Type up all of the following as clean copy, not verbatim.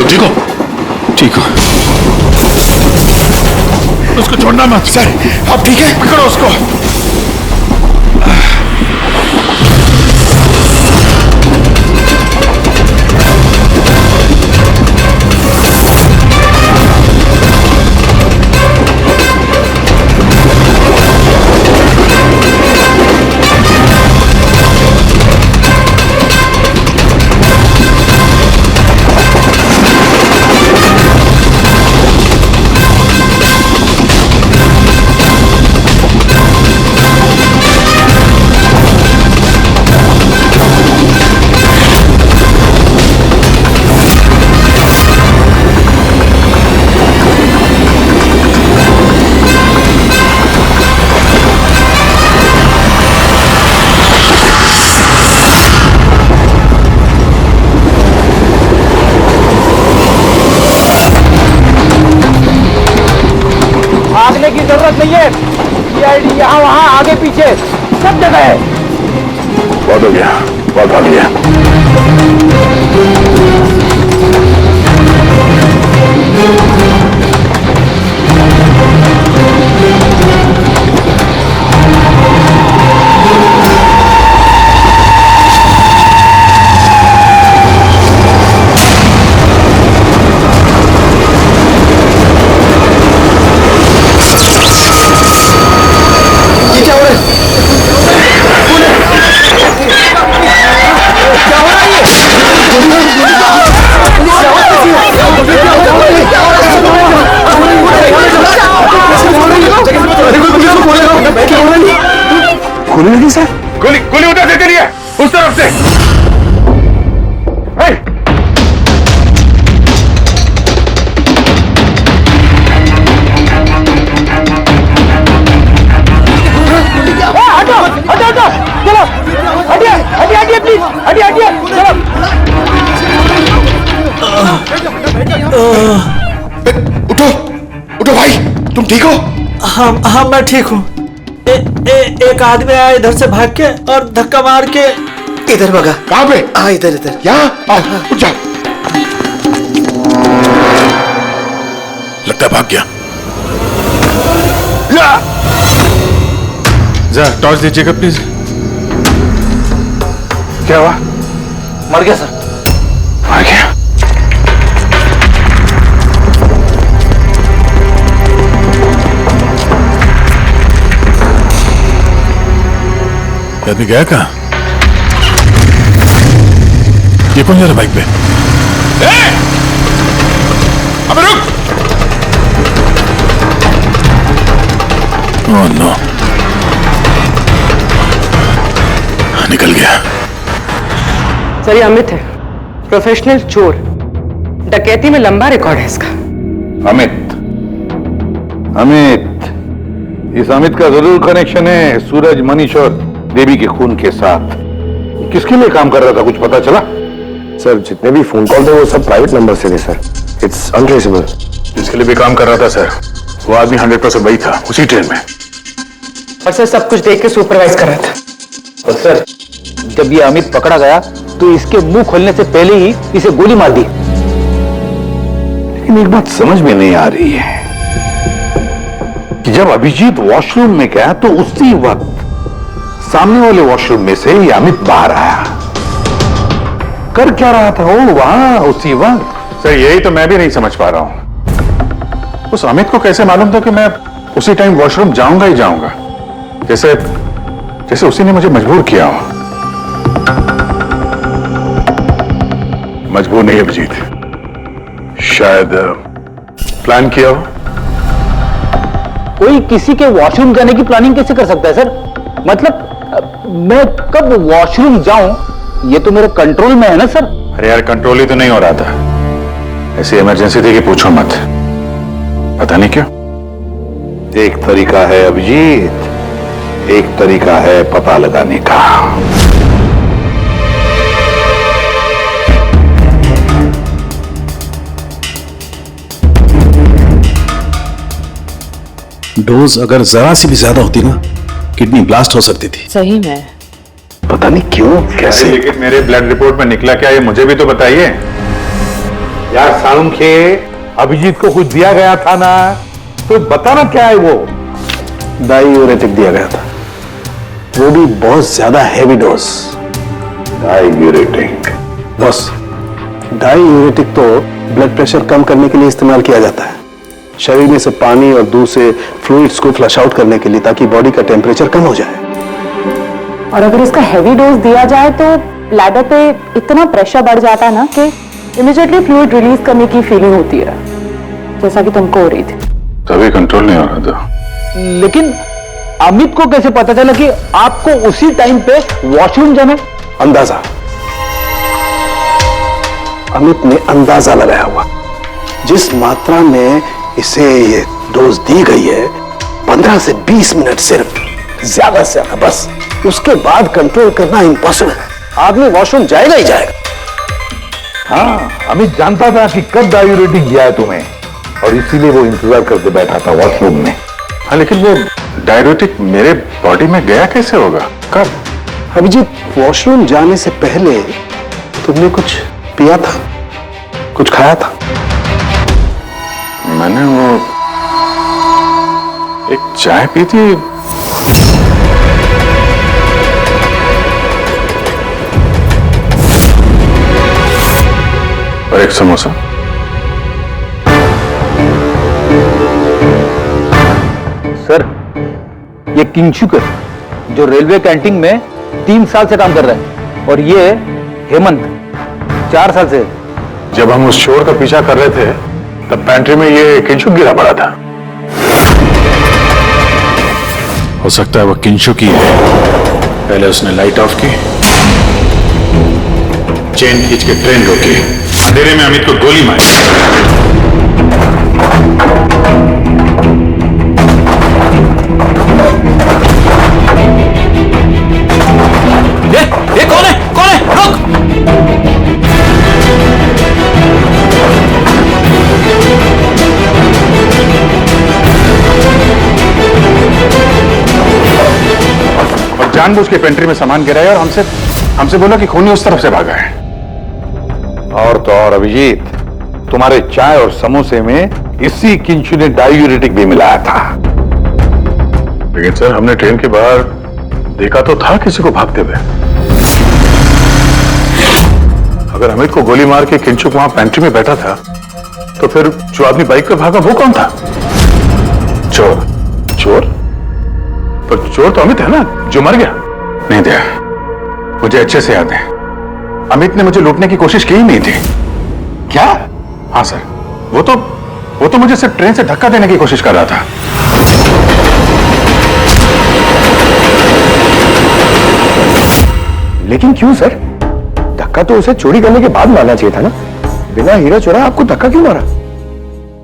ठीक हो? ठीक हो। उसको छोड़ना मत। सर आप ठीक है? पकड़ो उसको। भागने की जरूरत नहीं है। सीआईडी यहाँ वहाँ आगे पीछे सब जगह है। बहुत हो गया, बहुत भाग लिया। गोली लगी सर? गोली गोली उधर से चलिए, उस तरफ से। हटो हटो हटो, चलो हटिए हटिए हटिए प्लीज, हटिए हटिए चलो। उठो उठो भाई, तुम ठीक हो? हाँ मैं ठीक हूँ। एक आदमी आया इधर से भाग के और धक्का मार के इधर भगा। कहाँ पे? हाँ इधर इधर। यहाँ उठ जाओ। लगता है भाग गया। जरा टॉर्च दीजिएगा प्लीज। क्या हुआ? मर गया सर। मर गया? आदमी गया कहाँ? ये कौन जा रहा बाइक पे? अबे रुक! ओह नो, निकल गया। सर ये अमित है, प्रोफेशनल चोर। डकैती में लंबा रिकॉर्ड है इसका। अमित, इस अमित का जरूर कनेक्शन है सूरज, मनीष और देवी के खून के साथ। किसके लिए काम कर रहा था, कुछ पता चला? सर जितने भी फोन कॉल थे वो सब प्राइवेट नंबर से थे सर। It's untraceable. जिसके लिए भी काम कर रहा था सर, वो आदमी 100% वही था, उसी ट्रेन में। और सर सब कुछ देख के सुपरवाइज कर रहा था। और सर जब ये अमित पकड़ा गया तो इसके मुंह खोलने से पहले ही इसे गोली मार दी। लेकिन एक बात समझ में नहीं आ रही है कि जब अभिजीत वॉशरूम में गया तो उसी वक्त सामने वाले वॉशरूम में से ये अमित बाहर आया। कर क्या रहा था वो वहां उसी वक्त? सर यही तो मैं भी नहीं समझ पा रहा हूं। उस अमित को कैसे मालूम था कि मैं उसी टाइम वॉशरूम जाऊंगा ही जाऊंगा, जैसे जैसे उसी ने मुझे मजबूर किया हो। मजबूर नहीं अभिजीत, शायद प्लान किया हो। कोई किसी के वॉशरूम जाने की प्लानिंग कैसे कर सकता है सर? मतलब मैं कब वॉशरूम जाऊं ये तो मेरे कंट्रोल में है ना सर। अरे यार कंट्रोल ही तो नहीं हो रहा था, ऐसी इमरजेंसी थी कि पूछो मत। पता नहीं क्यों। एक तरीका है अभिजीत, एक तरीका है पता लगाने का। डोज अगर जरा सी भी ज्यादा होती ना, किडनी ब्लास्ट हो सकती थी। सही में पता नहीं क्यों कैसे। लेकिन मेरे ब्लड रिपोर्ट में निकला क्या, ये मुझे भी तो बताइए। यार सालुंखे, अभिजीत को कुछ दिया गया था ना, तो बताना क्या है वो। डायूरेटिक दिया गया था, वो भी बहुत ज्यादा हैवी डोज। डायूरेटिक? बस डायूरेटिक तो ब्लड प्रेशर कम करने के लिए इस्तेमाल किया जाता है, शरीर में से पानी और दूध से फ्लूइड्स को फ्लश आउट करने के लिए, ताकि बॉडी का टेम्परेचर कम हो जाए। और अगर इसका हैवी डोज दिया जाए तो ब्लैडर पे इतना प्रेशर बढ़ जाता है ना कि इमीडिएटली फ्लूइड रिलीज करने की फीलिंग होती है, जैसा कि तुमको हो रही थी। तभी कंट्रोल नहीं हो रहा था। लेकिन अमित को कैसे पता चला कि आपको उसी टाइम पे वॉशरूम जाना है? अंदाजा, अमित ने अंदाजा लगाया हुआ। जिस मात्रा में इसे ये डोज दी गई है, 15 से 20 मिनट सिर्फ, ज्यादा से ज्यादा, बस उसके बाद कंट्रोल करना इम्पॉसिबल है। आदमी वॉशरूम जाएगा ही जाएगा। हाँ, अमित जानता था कि कब डायूरेटिक दिया है तुम्हें, और इसीलिए वो इंतजार करके बैठा था वॉशरूम में। हाँ, लेकिन वो डायूरेटिक मेरे बॉडी में गया कैसे होगा, कब? अभिजीत, वॉशरूम जाने से पहले तुमने कुछ पिया था, कुछ खाया था? मैंने वो एक चाय पी थी। और एक समोसा। सर, ये किंगशुकर जो रेलवे कैंटीन में 3 साल से काम कर रहा है, और ये हेमंत 4 साल से। जब हम उस चोर का पीछा कर रहे थे, तब पैंट्री में ये किंशुक गिरा पड़ा था। हो सकता है वो किंशुक ही है। पहले उसने लाइट ऑफ की, चेन खींच के ट्रेन रोकी, अंधेरे में अमित को गोली मारी। ये कौन है? कौन है? रुक! और जानबूझ के पेंट्री में सामान गिराया और हमसे बोला कि खूनी उस तरफ से भागा है। और तो और अभिजीत, तुम्हारे चाय और समोसे में इसी किंचु ने डायूरेटिक भी मिलाया था। लेकिन सर, हमने ट्रेन के बाहर देखा तो था किसी को भागते हुए। अगर अमित को गोली मार के किंचुक वहां पेंट्री में बैठा था, तो फिर जो आदमी बाइक पे भागा वो कौन था? चोर। चोर? पर चोर तो अमित है ना, जो मर गया। नहीं दिया, मुझे अच्छे से याद है, अमित ने मुझे लूटने की कोशिश की ही नहीं थी। क्या? हाँ सर, वो तो मुझे सिर्फ ट्रेन से धक्का देने की कोशिश कर रहा था। लेकिन क्यों सर? धक्का तो उसे चोरी करने के बाद मारना चाहिए था ना। बिना हीरा चोरा आपको धक्का क्यों मारा?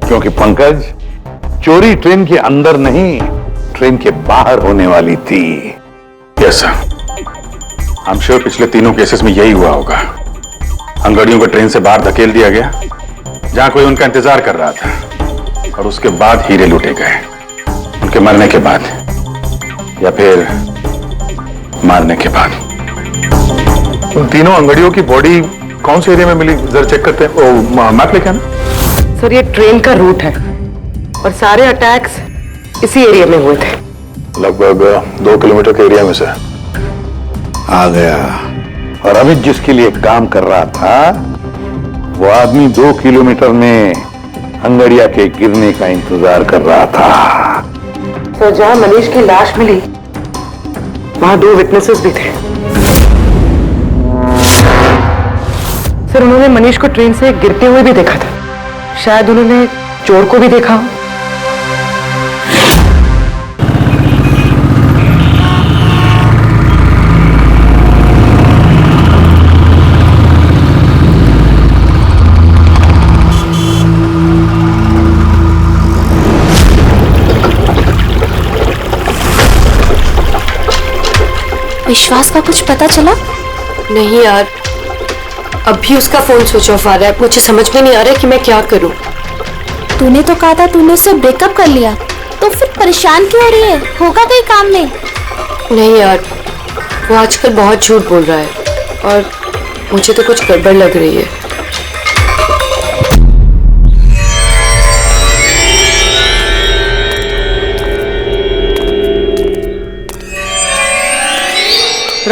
क्योंकि पंकज, चोरी ट्रेन के अंदर नहीं, ट्रेन के बाहर होने वाली थी। Yes sir, I am sure पिछले तीनों केसेस में यही हुआ होगा। अंगड़ियों को ट्रेन से बाहर धकेल दिया गया, जहां कोई उनका इंतजार कर रहा था, और उसके बाद हीरे लूटे गए, उनके मरने के बाद या फिर मारने के बाद। उन तीनों अंगड़ियों की बॉडी कौन से एरिया में मिली, जरा चेक करते हैं। ओ, मैप लेके आना। सर, ये ट्रेन का रूट है और सारे अटैक्स इसी एरिया में हुए थे। लगभग 2 किलोमीटर के एरिया में से। आ गया। और अमित जिसके लिए काम कर रहा था, वो आदमी 2 किलोमीटर में अंगड़िया के गिरने का इंतजार कर रहा था। तो जहां मनीष की लाश मिली, वहां 2 विटनेसेस भी थे। सर, उन्होंने मनीष को ट्रेन से गिरते हुए भी देखा था। शायद उन्होंने चोर को भी देखा हो। विश्वास का कुछ पता चला? नहीं यार, अभी उसका फोन स्विच ऑफ आ रहा है। मुझे समझ में नहीं आ रहा है कि मैं क्या करूं। तूने तो कहा था तूने उससे ब्रेकअप कर लिया, तो फिर परेशान क्यों हो रही है? होगा कहीं काम में? नहीं यार, वो आजकल बहुत झूठ बोल रहा है और मुझे तो कुछ गड़बड़ लग रही है।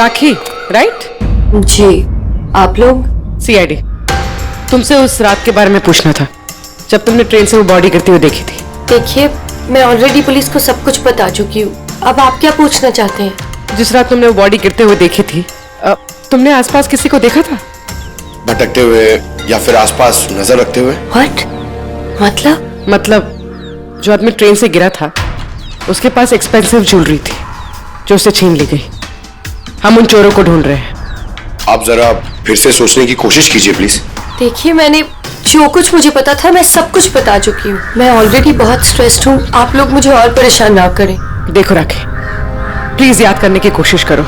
राखी, राइट? जी। आप लोग? सीआईडी। तुमसे उस रात के बारे में पूछना था जब तुमने ट्रेन से वो बॉडी गिरती हुई देखी थी। देखिए, मैं ऑलरेडी पुलिस को सब कुछ बता चुकी हूँ। अब आप क्या पूछना चाहते हैं? जिस रात तुमने वो बॉडी गिरते हुए देखी थी, तुमने आसपास किसी को देखा था? भटकते हुए या फिर आसपास नजर रखते हुए? What? मतलब जो आदमी ट्रेन से गिरा था उसके पास एक्सपेंसिव ज्वेलरी थी जो उससे छीन ली गई। हम उन चोरों को ढूंढ रहे हैं। आप जरा फिर से सोचने की कोशिश कीजिए प्लीज। देखिए, मैंने जो कुछ मुझे पता था मैं सब कुछ बता चुकी हूँ। मैं ऑलरेडी बहुत स्ट्रेस्ड हूँ। आप लोग मुझे और परेशान ना करें। देखो राखी, प्लीज याद करने की कोशिश करो,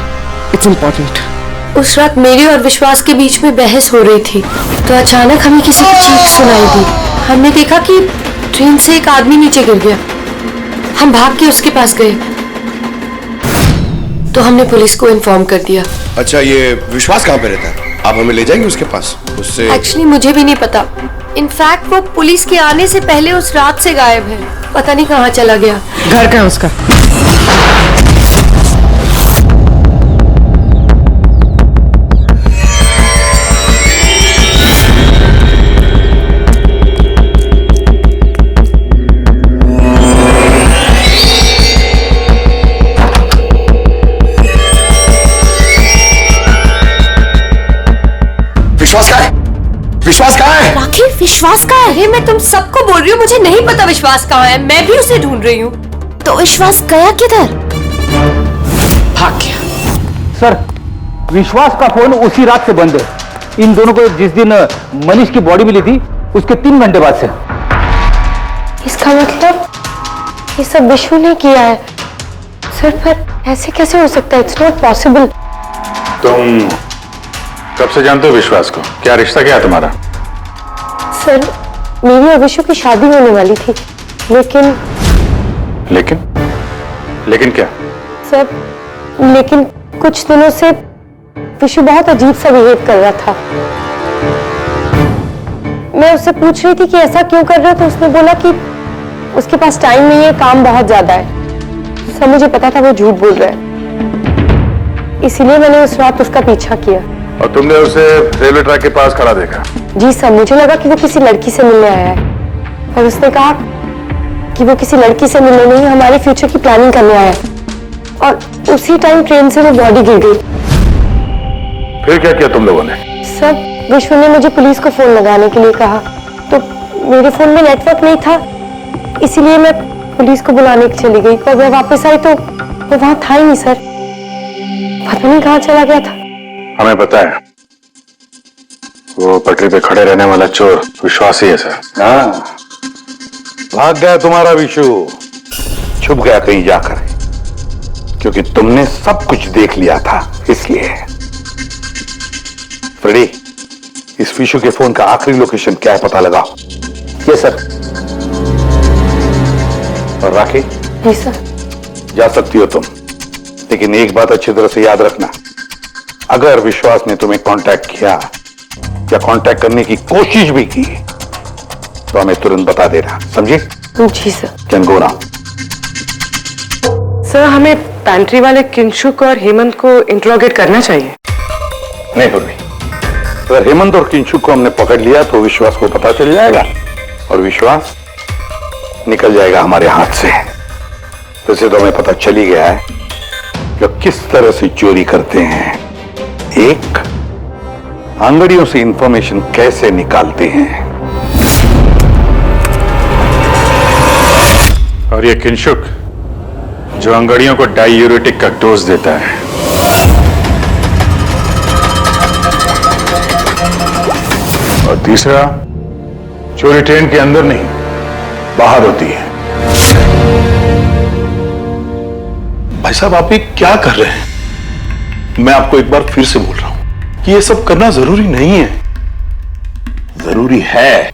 इट्स इम्पोर्टेंट। उस रात मेरे और विश्वास के बीच में बहस हो रही थी तो अचानक हमें किसी की चीख सुनाई दी। हमने देखा कि ट्रेन से एक आदमी नीचे गिर गया। हम भाग के उसके पास गए तो हमने पुलिस को इन्फॉर्म कर दिया। अच्छा, ये विश्वास कहाँ पे रहता है? आप हमें ले जाएंगे उसके पास? उससे एक्चुअली मुझे भी नहीं पता। इनफैक्ट वो पुलिस के आने से पहले उस रात से गायब है। पता नहीं कहाँ चला गया। घर कहाँ है उसका? विश्वास कहाँ है? राखी, विश्वास कहाँ है? अरे मैं तुम सबको बोल रही हूँ, मुझे नहीं पता विश्वास कहाँ है। मैं भी उसे ढूंढ रही हूँ। तो विश्वास गया किधर? भाग गया। सर, विश्वास का फोन उसी रात से बंद है। इन दोनों को जिस दिन मनीष की बॉडी मिली थी उसके 3 घंटे बाद से। इसका मतलब ये सब विश्व ने किया है। सर, पर ऐसे कैसे हो सकता है? It's not possible. तुम कब से जानते हो विश्वास को? क्या रिश्ता क्या है तुम्हारा? सर, मेरी और विश्व की शादी होने वाली थी, लेकिन क्या? सर, लेकिन कुछ दिनों से विश्व बहुत अजीब सा बिहेव कर रहा था। मैं उससे पूछ रही थी कि ऐसा क्यों कर रहा है, तो उसने बोला कि उसके पास टाइम नहीं है, काम बहुत ज्यादा है। सर, मुझे पता था वो झूठ बोल रहा है, इसीलिए मैंने उस रात उसका पीछा किया। और तुमने उसे रेलवे ट्रैक के पास खड़ा देखा? जी सर, मुझे लगा कि वो किसी लड़की से मिलने आया है, और उसने कहा कि वो किसी लड़की से मिलने नहीं, हमारे फ्यूचर की प्लानिंग करने आया है। और उसी टाइम ट्रेन से वो बॉडी गिर गई। फिर क्या किया तुम लोगों ने? सर, विश्व ने मुझे पुलिस को फोन लगाने के लिए कहा, तो मेरे फोन में नेटवर्क नहीं था, इसीलिए मैं पुलिस को बुलाने के चली गई। और मैं वापस आई तो वो वहां था ही नहीं सर। पता नहीं कहाँ चला गया था। हमें पता है, वो पटरी पे खड़े रहने वाला चोर विश्वास ही है सर। हाँ, भाग गया तुम्हारा विशु, छुप गया कहीं जाकर, क्योंकि तुमने सब कुछ देख लिया था इसलिए। फ्रेडी, इस विशु के फोन का आखिरी लोकेशन क्या है पता लगाओ। ये सर। और राखी, जी सर। जा सकती हो तुम, लेकिन एक बात अच्छी तरह से याद रखना, अगर विश्वास ने तुम्हें कांटेक्ट किया या कांटेक्ट करने की कोशिश भी की तो हमें तुरंत बता देना, समझे? जी sir. Can go now. Sir, हमें पैंट्री वाले किंशुक और हेमंत को इंट्रोगेट करना चाहिए। नहीं होगी, अगर हेमंत और किंशुक को हमने पकड़ लिया तो विश्वास को पता चल जाएगा और विश्वास निकल जाएगा हमारे हाथ से। वैसे तो हमें पता चल ही गया है कि किस तरह से चोरी करते हैं, एक अंगड़ियों से इंफॉर्मेशन कैसे निकालते हैं। और ये किंशुक जो अंगड़ियों को डायूरेटिक का डोज देता है। और तीसरा, चोरी ट्रेन के अंदर नहीं, बाहर होती है। भाई साहब, आप ये क्या कर रहे हैं? मैं आपको एक बार फिर से बोल रहा हूं कि ये सब करना जरूरी नहीं है। जरूरी है,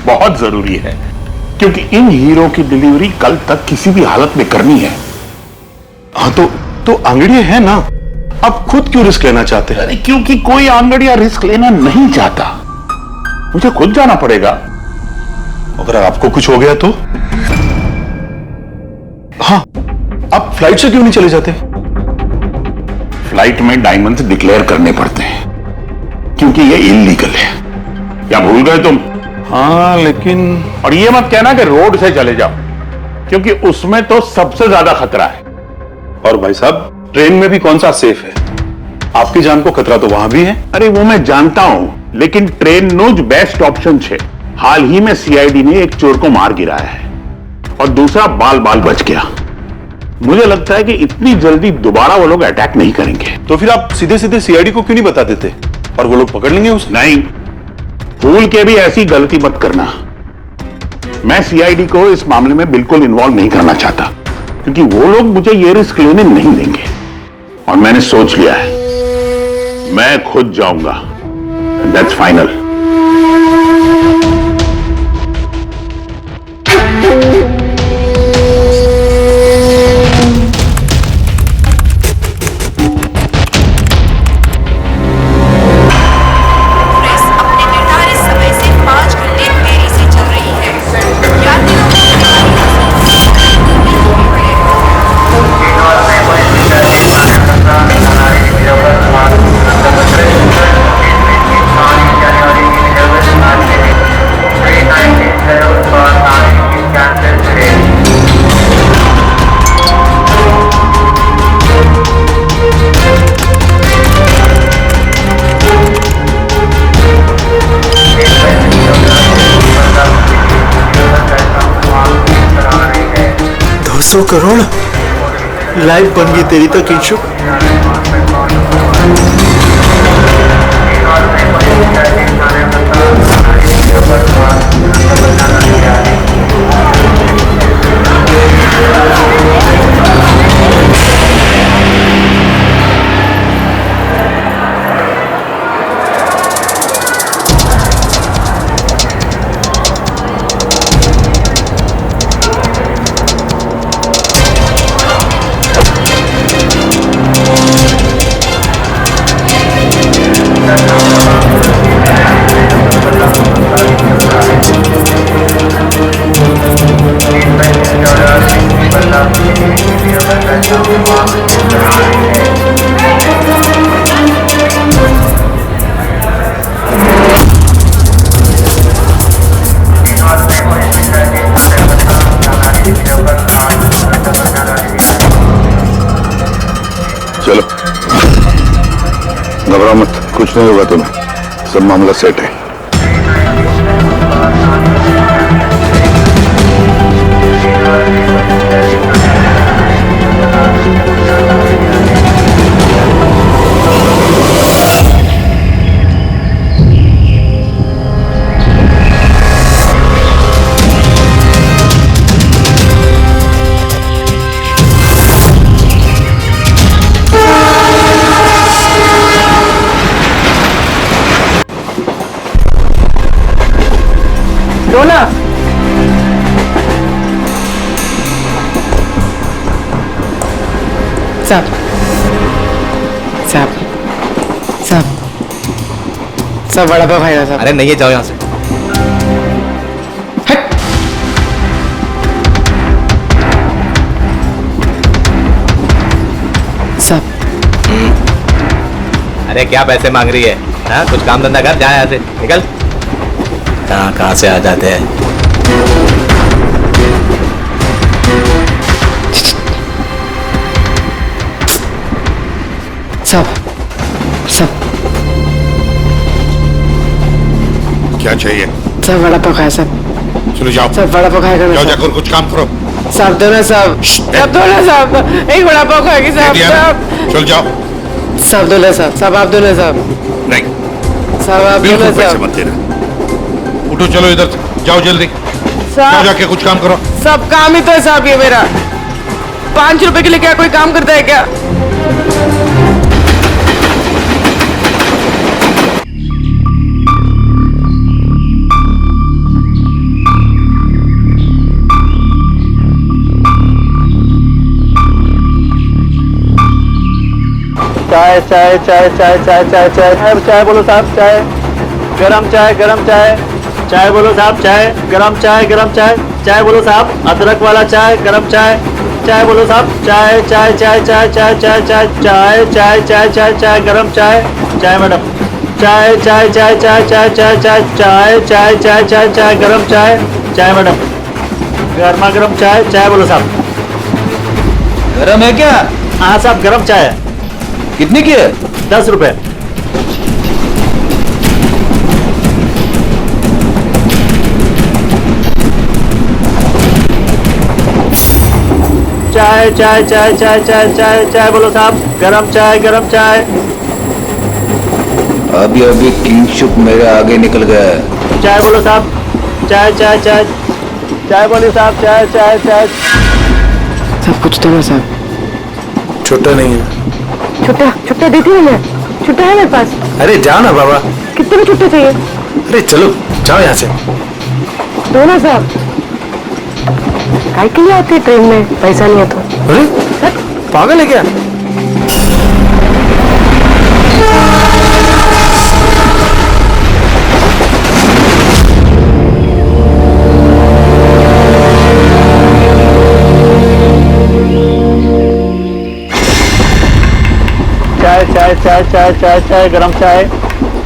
बहुत जरूरी है, क्योंकि इन हीरो की डिलीवरी कल तक किसी भी हालत में करनी है। हाँ, तो आंगड़िया है ना, आप खुद क्यों रिस्क लेना चाहते हैं? अरे क्योंकि कोई आंगड़िया रिस्क लेना नहीं चाहता, मुझे खुद जाना पड़ेगा। अगर आपको कुछ हो गया तो? हाँ, आप फ्लाइट से क्यों नहीं चले जाते? फ्लाइट में डायमंड्स डिक्लेयर करने पड़ते हैं, क्योंकि ये इलीगल है। या भूल गए तुम? हाँ लेकिन, और ये मत कहना कि रोड से चले जाओ, क्योंकि उसमें तो सबसे ज्यादा खतरा है। और भाई साहब, ट्रेन में भी कौन सा सेफ है? आपकी जान को खतरा तो वहां भी है। अरे वो मैं जानता हूं, लेकिन ट्रेन नोज बेस्ट ऑप्शन है। हाल ही में सीआईडी ने एक चोर को मार गिराया है और दूसरा बाल बाल बच गया। मुझे लगता है कि इतनी जल्दी दोबारा वो लोग अटैक नहीं करेंगे। तो फिर आप सीधे सीधे सीआईडी को क्यों नहीं बता देते और वो लोग पकड़ लेंगे उसे? नहीं, भूल के भी ऐसी गलती मत करना। मैं सीआईडी को इस मामले में बिल्कुल इन्वॉल्व नहीं करना चाहता, क्योंकि वो लोग मुझे ये रिस्क लेने नहीं देंगे। और मैंने सोच लिया है, मैं खुद जाऊंगा। That's final. $200 करोड़ लाइव बन गई तेरी तो किंशु। चलो, घबराओ मत, कुछ नहीं होगा तुम्हें, सब मामला सेट है। रोना, साहब साहब साहब साहब, बड़ा पाव खाएगा साहब। अरे नहीं है, जाओ यहाँ से। साहब, अरे क्या पैसे मांग रही है? हाँ, कुछ काम धंधा कर, जा यहाँ से, निकल। कहाँ से आ जाते हैं। साहब साहब, क्या चाहिए? साहब बड़ा पाव खाया साहब। चलो जाओ, साहब बड़ा पाव खाएगा। जाओ जाकर कुछ काम करो। साहब दो ना साहब, साहब दो ना साहब, एक बड़ा पाव खाएगी साहब। साहब चल जाओ। साहब दो ना साहब, साहब आप दो ना साहब। नहीं, साहब आप दो ना पैसे साहब। मत देना। उठो, चलो इधर से, जाओ जल्दी, जाओ जाके कुछ काम करो। सब काम ही तो है साहब, ये मेरा 5 रुपए के लिए क्या कोई काम करता है क्या? चाय चाय चाय चाय चाय चाय चाय चाय बोलो साहब, चाय गरम चाय, गरम चाय, चाय बोलो साहब, चाय गरम चाय, गरम चाय, चाय बोलो साहब, अदरक वाला चाय, गरम चाय, चाय बोलो साहब, चाय चाय चाय चाय चाय चाय चाय चाय चाय चाय चाय चाय गरम चाय, चाय मैडम, चाय चाय चाय चाय चाय चाय चाय चाय चाय चाय चाय चाय गरम चाय, चाय मैडम, गर्मा गर्म चाय, चाय बोलो साहब। गरम है क्या? हाँ साहब गरम चाय है। कितनी की है? 10 रुपए। चाय चाय चाय चाय चाय चाय चाय बोलो साहब, गरम चाय गरम चाय। अभी अभी किंगशुक मेरे आगे निकल गया है। चाय बोलो साहब, चाय चाय चाय चाय बोलिए साहब, चाय चाय चाय। सब कुछ तो है साहब। छुट्टा नहीं है। छुट्टा छुट्टा देती हूँ मैं, छुट्टा है मेरे पास। अरे जाओ ना बाबा। कितने में छुट्टे चाहिए? अरे चलो जाओ यहाँ से। दो ना साहब। काय के लिए आते ट्रेन में, पैसा नहीं है तो? अरे पागल है क्या? चाय चाय चाय चाय चाय चाय गरम चाय,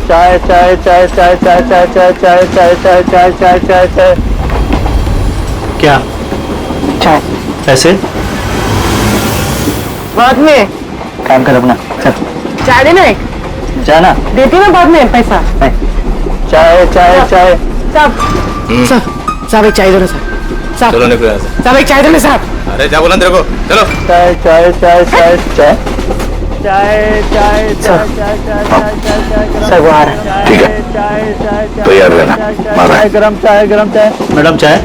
चाय चाय चाय चाय चाय चाय चाय चाय चाय चाय चाय चाय चाय चाय। क्या चाय पैसे? बाद में काम कर अपना, चल चाय देना एक। जाना। देती हूँ बाद में पैसा। चाय चाय चाय साहब साहब एक चाय दो ना साहब। साहब चलो निकलो यहाँ से। साहब एक चाय दो ना साहब। अरे जा बोला तेरे को, चलो। चाय चाय चाय चाय चाय चाय चाय चाय चाय चाय चाय चाय सर वो आ रहा है। ठीक है, चाय चाय चाय तैयार रहना। मार रहा है। गरम चाय गरम चाय। मैडम चाय।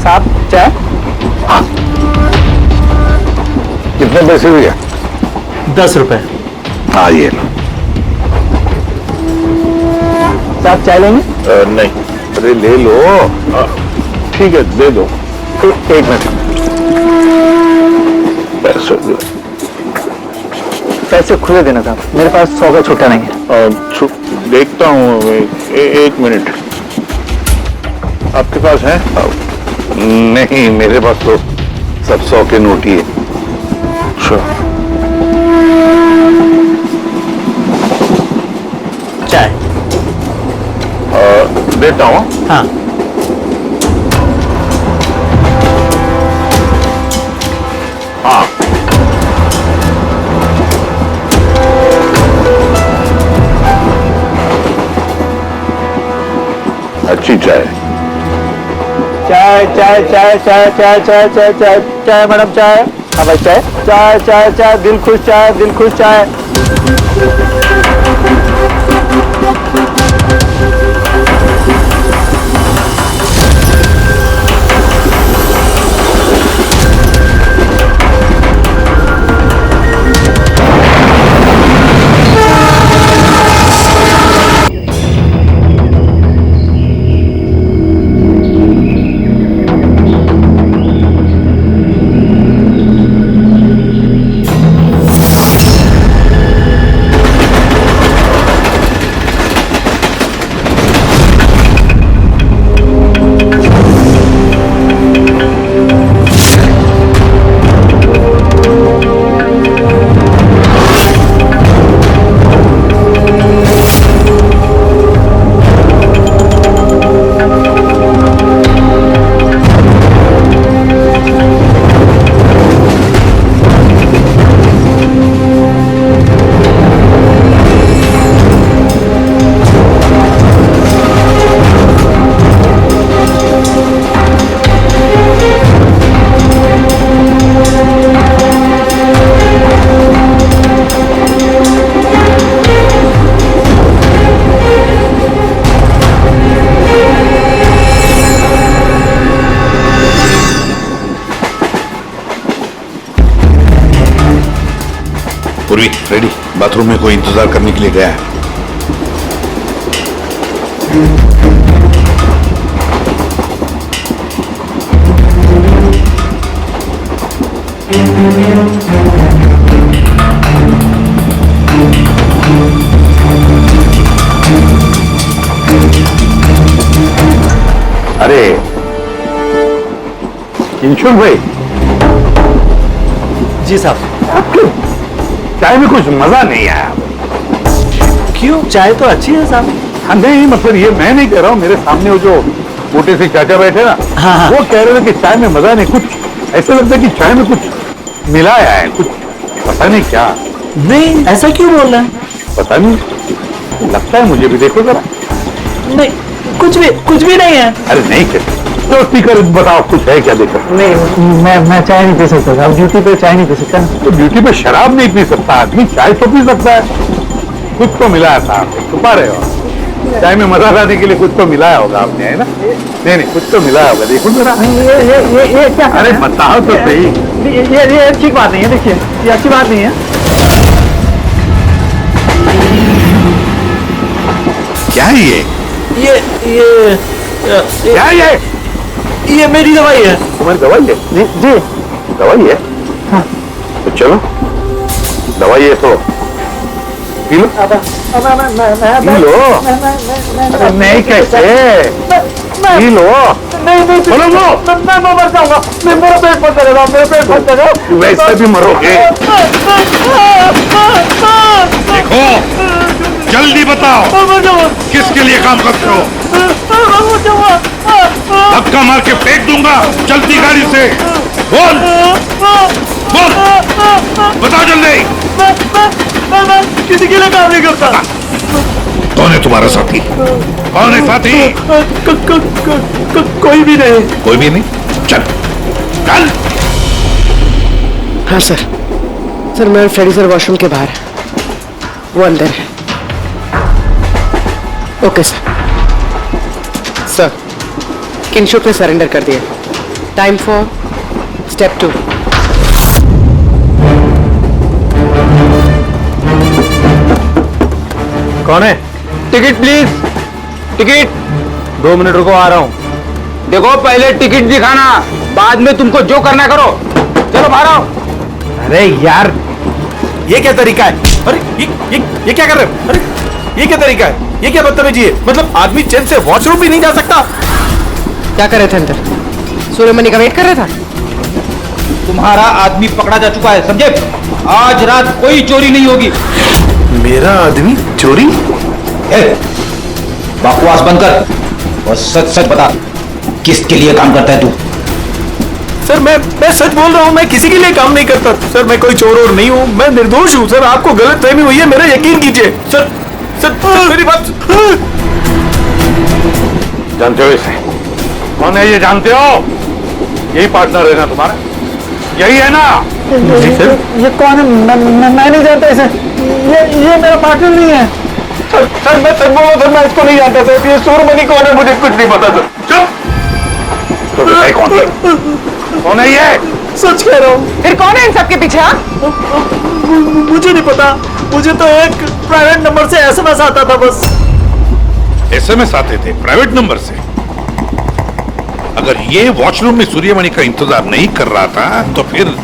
साहब चाय। कितने पैसे हुए? 10 रुपए। हाँ ये लो। साहब चाय लेंगे? नहीं, अरे ले लो। ठीक है दे दो। एक मिनट। पैसे दो। पैसे खुले देना साहब, मेरे पास 100 का छुट्टा नहीं है। देखता हूँ। एक मिनट। आपके पास है? नहीं, मेरे पास तो सब 100 के नोट ही है। चाय देता हूँ। हाँ। हाँ अच्छी चाय। चाय चाय चाय चाय चाय चाय चाय चाय चाय मैडम चाय। हाँ भाई चाय चाय चाय चाय दिल खुश चाय, दिल खुश चाय। पूर्वी रेडी। बाथरूम में कोई इंतजार करने के लिए गया है। अरे किंशुक भाई, जी साहब। आपके चाय में कुछ मजा नहीं आया। क्यों? चाय तो अच्छी है साहब। हाँ नहीं, मतलब ये मैं नहीं कह रहा हूँ, मेरे सामने वो जो मोटे से चाचा बैठे ना, हाँ। वो कह रहे थे कि चाय में मजा नहीं, कुछ ऐसा लगता है कि चाय में कुछ मिलाया है, कुछ पता नहीं क्या। नहीं, ऐसा क्यों बोल रहे हैं? पता नहीं, लगता है मुझे भी, देखो जरा। नहीं, कुछ भी नहीं है। अरे नहीं कैसे तो स्पीकर बताओ, कुछ है क्या? देखो। नहीं, मैं चाय नहीं पी सकता साहब, ड्यूटी पे चाय नहीं पी सकता। तो ड्यूटी पे शराब नहीं पी सकता आदमी, चाय तो पी सकता है। कुछ तो मिलाया था आप, छुपा रहे हो। चाय में मजा लाने के लिए कुछ तो मिलाया होगा आपने, है ना? नहीं, कुछ तो मिलाया होगा, देखो जरा। ये क्या? अरे बताओ तो सही। ये अच्छी बात नहीं है, देखिए, ये अच्छी बात नहीं है। क्या है ये? क्या है ये मेरी दवाई है। तुम्हारी दवाई है? जी। दवाई है? हाँ। तो चलो, दवाई है तो पी लो। P low. अरे नहीं कैसे? P low. नहीं, बोलो वो। मैं मर जाऊंगा। मेरा पेट फट जाएगा, मेरा पेट फट जाएगा। वैसे भी मरोगे। देखो, जल्दी बताओ, किसके लिए काम करते हो? धक्का मार के फेंक दूंगा, चलती गाड़ी से। बोल बोल, बताओ जल्दी। मैं किसी के लिए काम नहीं करता। कौन है तुम्हारा साथी? कौन है साथी? कोई भी नहीं। कोई भी नहीं? चल चल। हाँ सर, मैं फ्रेडी सर वॉशरूम के बाहर है, वो अंदर है। ओके सर, किंशुक ने सरेंडर कर दिया। Time for step 2। कौन है? Ticket please, ticket. 2 मिनट रुको, आ रहा हूं। देखो, पहले टिकट दिखाना, बाद में तुमको जो करना करो। चलो बाहर आओ। अरे यार, ये क्या तरीका है? अरे ये क्या कर रहे हो? अरे ये क्या तरीका है? ये क्या बदतमीजी है? मतलब आदमी चैन से वॉशरूम भी नहीं जा सकता? क्या कर रहे थे अंदर? सूर्यमणि का वेट कर रहा था। तुम्हारा आदमी पकड़ा जा चुका है, समझे? आज रात कोई चोरी नहीं होगी। मेरा आदमी चोरी? बकवास बंद कर और सच सच बता, किसके लिए काम करता है तू? सर मैं सच बोल रहा हूँ, मैं किसी के लिए काम नहीं करता सर। मैं कोई चोर और नहीं हूँ, मैं निर्दोष हूँ सर। आपको गलत फहमी हुई है, मेरा यकीन कीजिए सर। सर मेरी बात। जानते हो इसे? कौन है ये? जानते हो? यही पार्टनर है ना तुम्हारा? यही है ना? ये कौन है? मैं नहीं जानता इसे। ये मेरा पार्टनर नहीं है। सर मैं सच बोल रहा हूँ सर, मैं इसको नहीं जानता सर। ये सूर्यमणि कौन है मुझे कुछ नहीं पता सर। चुप। तो बताइए कौन है? कौन है ये? सच कह रहा हूँ। फिर कौन है इन सबके पीछे? मुझे नहीं पता, मुझे तो एक प्राइवेट नंबर से SMS आता था बस। SMS आते थे प्राइवेट नंबर से? अगर ये वॉशरूम में सूर्यमणि का इंतजार नहीं कर रहा था, तो फिर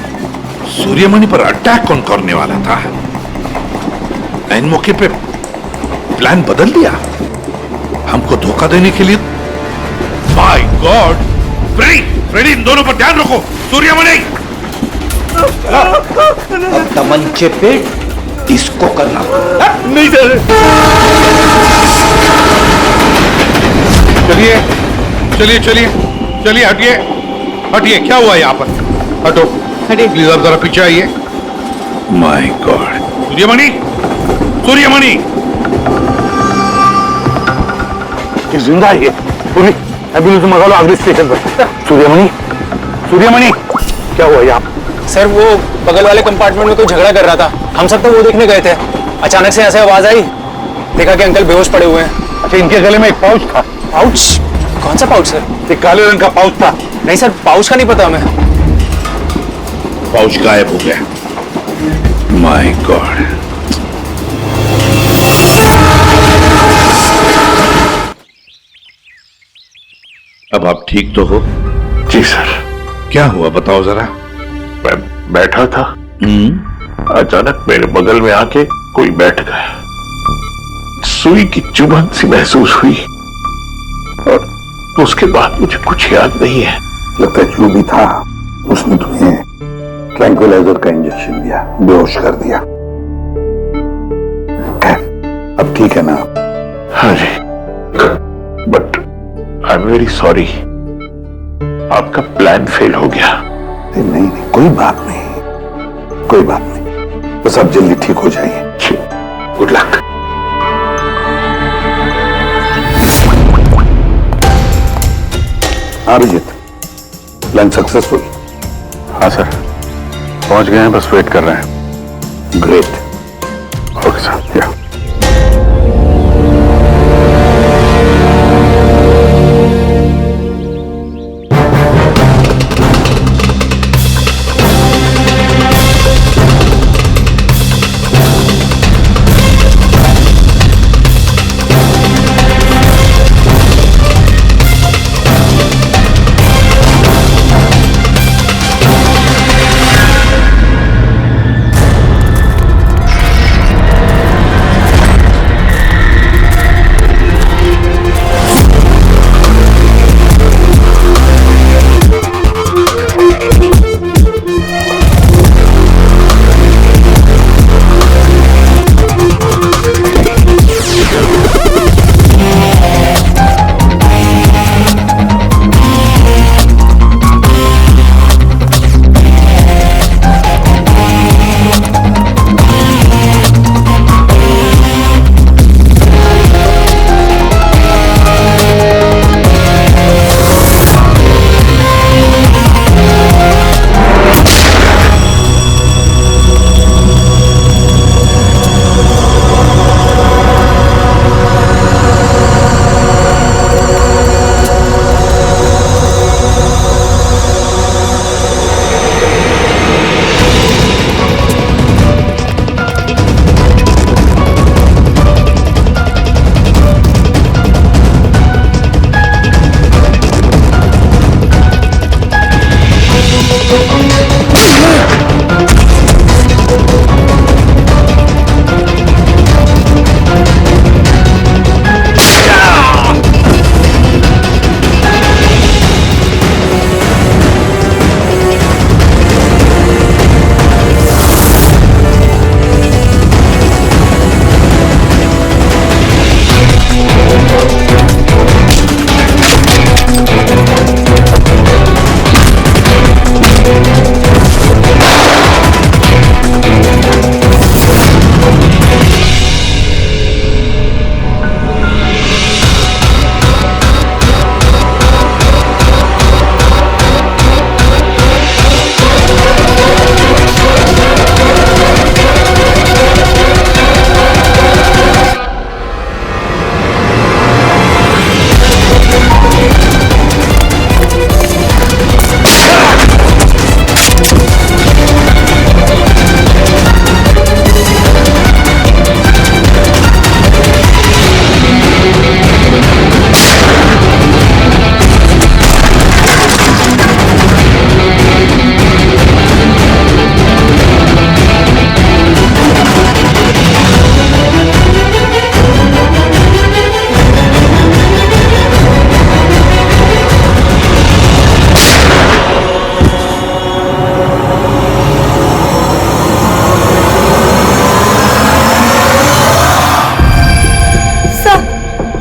सूर्यमणि पर अटैक कौन करने वाला था? इन मौके पे प्लान बदल दिया हमको धोखा देने के लिए। My God! फ्रेडी, इन दोनों पर ध्यान रखो। सूर्यमणि, अब तमंचे पे डिस्को करना। नहीं सर। चलिए चलिए चलिए चलिए, हटिए हटिए। क्या हुआ यहाँ पर? हटो, हटिए। प्लीज आप जरा पीछे आइए। My God! सूर्यमणि, सूर्यमणि जिंदा है ये? पूरी एम्बुलेंस मंगा लो अगले स्टेशन पर। सूर्यमणि, सूर्यमणि क्या हुआ यहाँ? सर वो बगल वाले कंपार्टमेंट में कोई झगड़ा कर रहा था, हम सब तो वो देखने गए थे। अचानक से ऐसे आवाज आई, देखा कि अंकल बेहोश पड़े हुए हैं। अच्छा, इनके गले में एक पाउच था। पाउच? कौन सा पाउच सर? एक काले रंग का पाउच था। नहीं सर, पाउच का नहीं पता हमें। पाउच गायब हो गया। My God! अब आप ठीक तो हो? जी सर। क्या हुआ बताओ जरा। मैं बैठा था, अचानक मेरे बगल में आके कोई बैठ गया। सुई की चुभन सी महसूस हुई और उसके बाद मुझे कुछ याद नहीं है। लगता है जो भी था उसने तुम्हें ट्रैंक्विलाइजर का इंजेक्शन दिया, बेहोश कर दिया। खैर अब ठीक है ना? हाँ जी, but I am very sorry, आपका प्लान फेल हो गया। नहीं नहीं, कोई बात नहीं, कोई बात नहीं, बस आप जल्दी ठीक हो जाइए। Good luck. हाँ अभिजीत, प्लान सक्सेसफुल? हाँ सर, पहुंच गए हैं, बस वेट कर रहे हैं। ग्रेट। Okay sir. या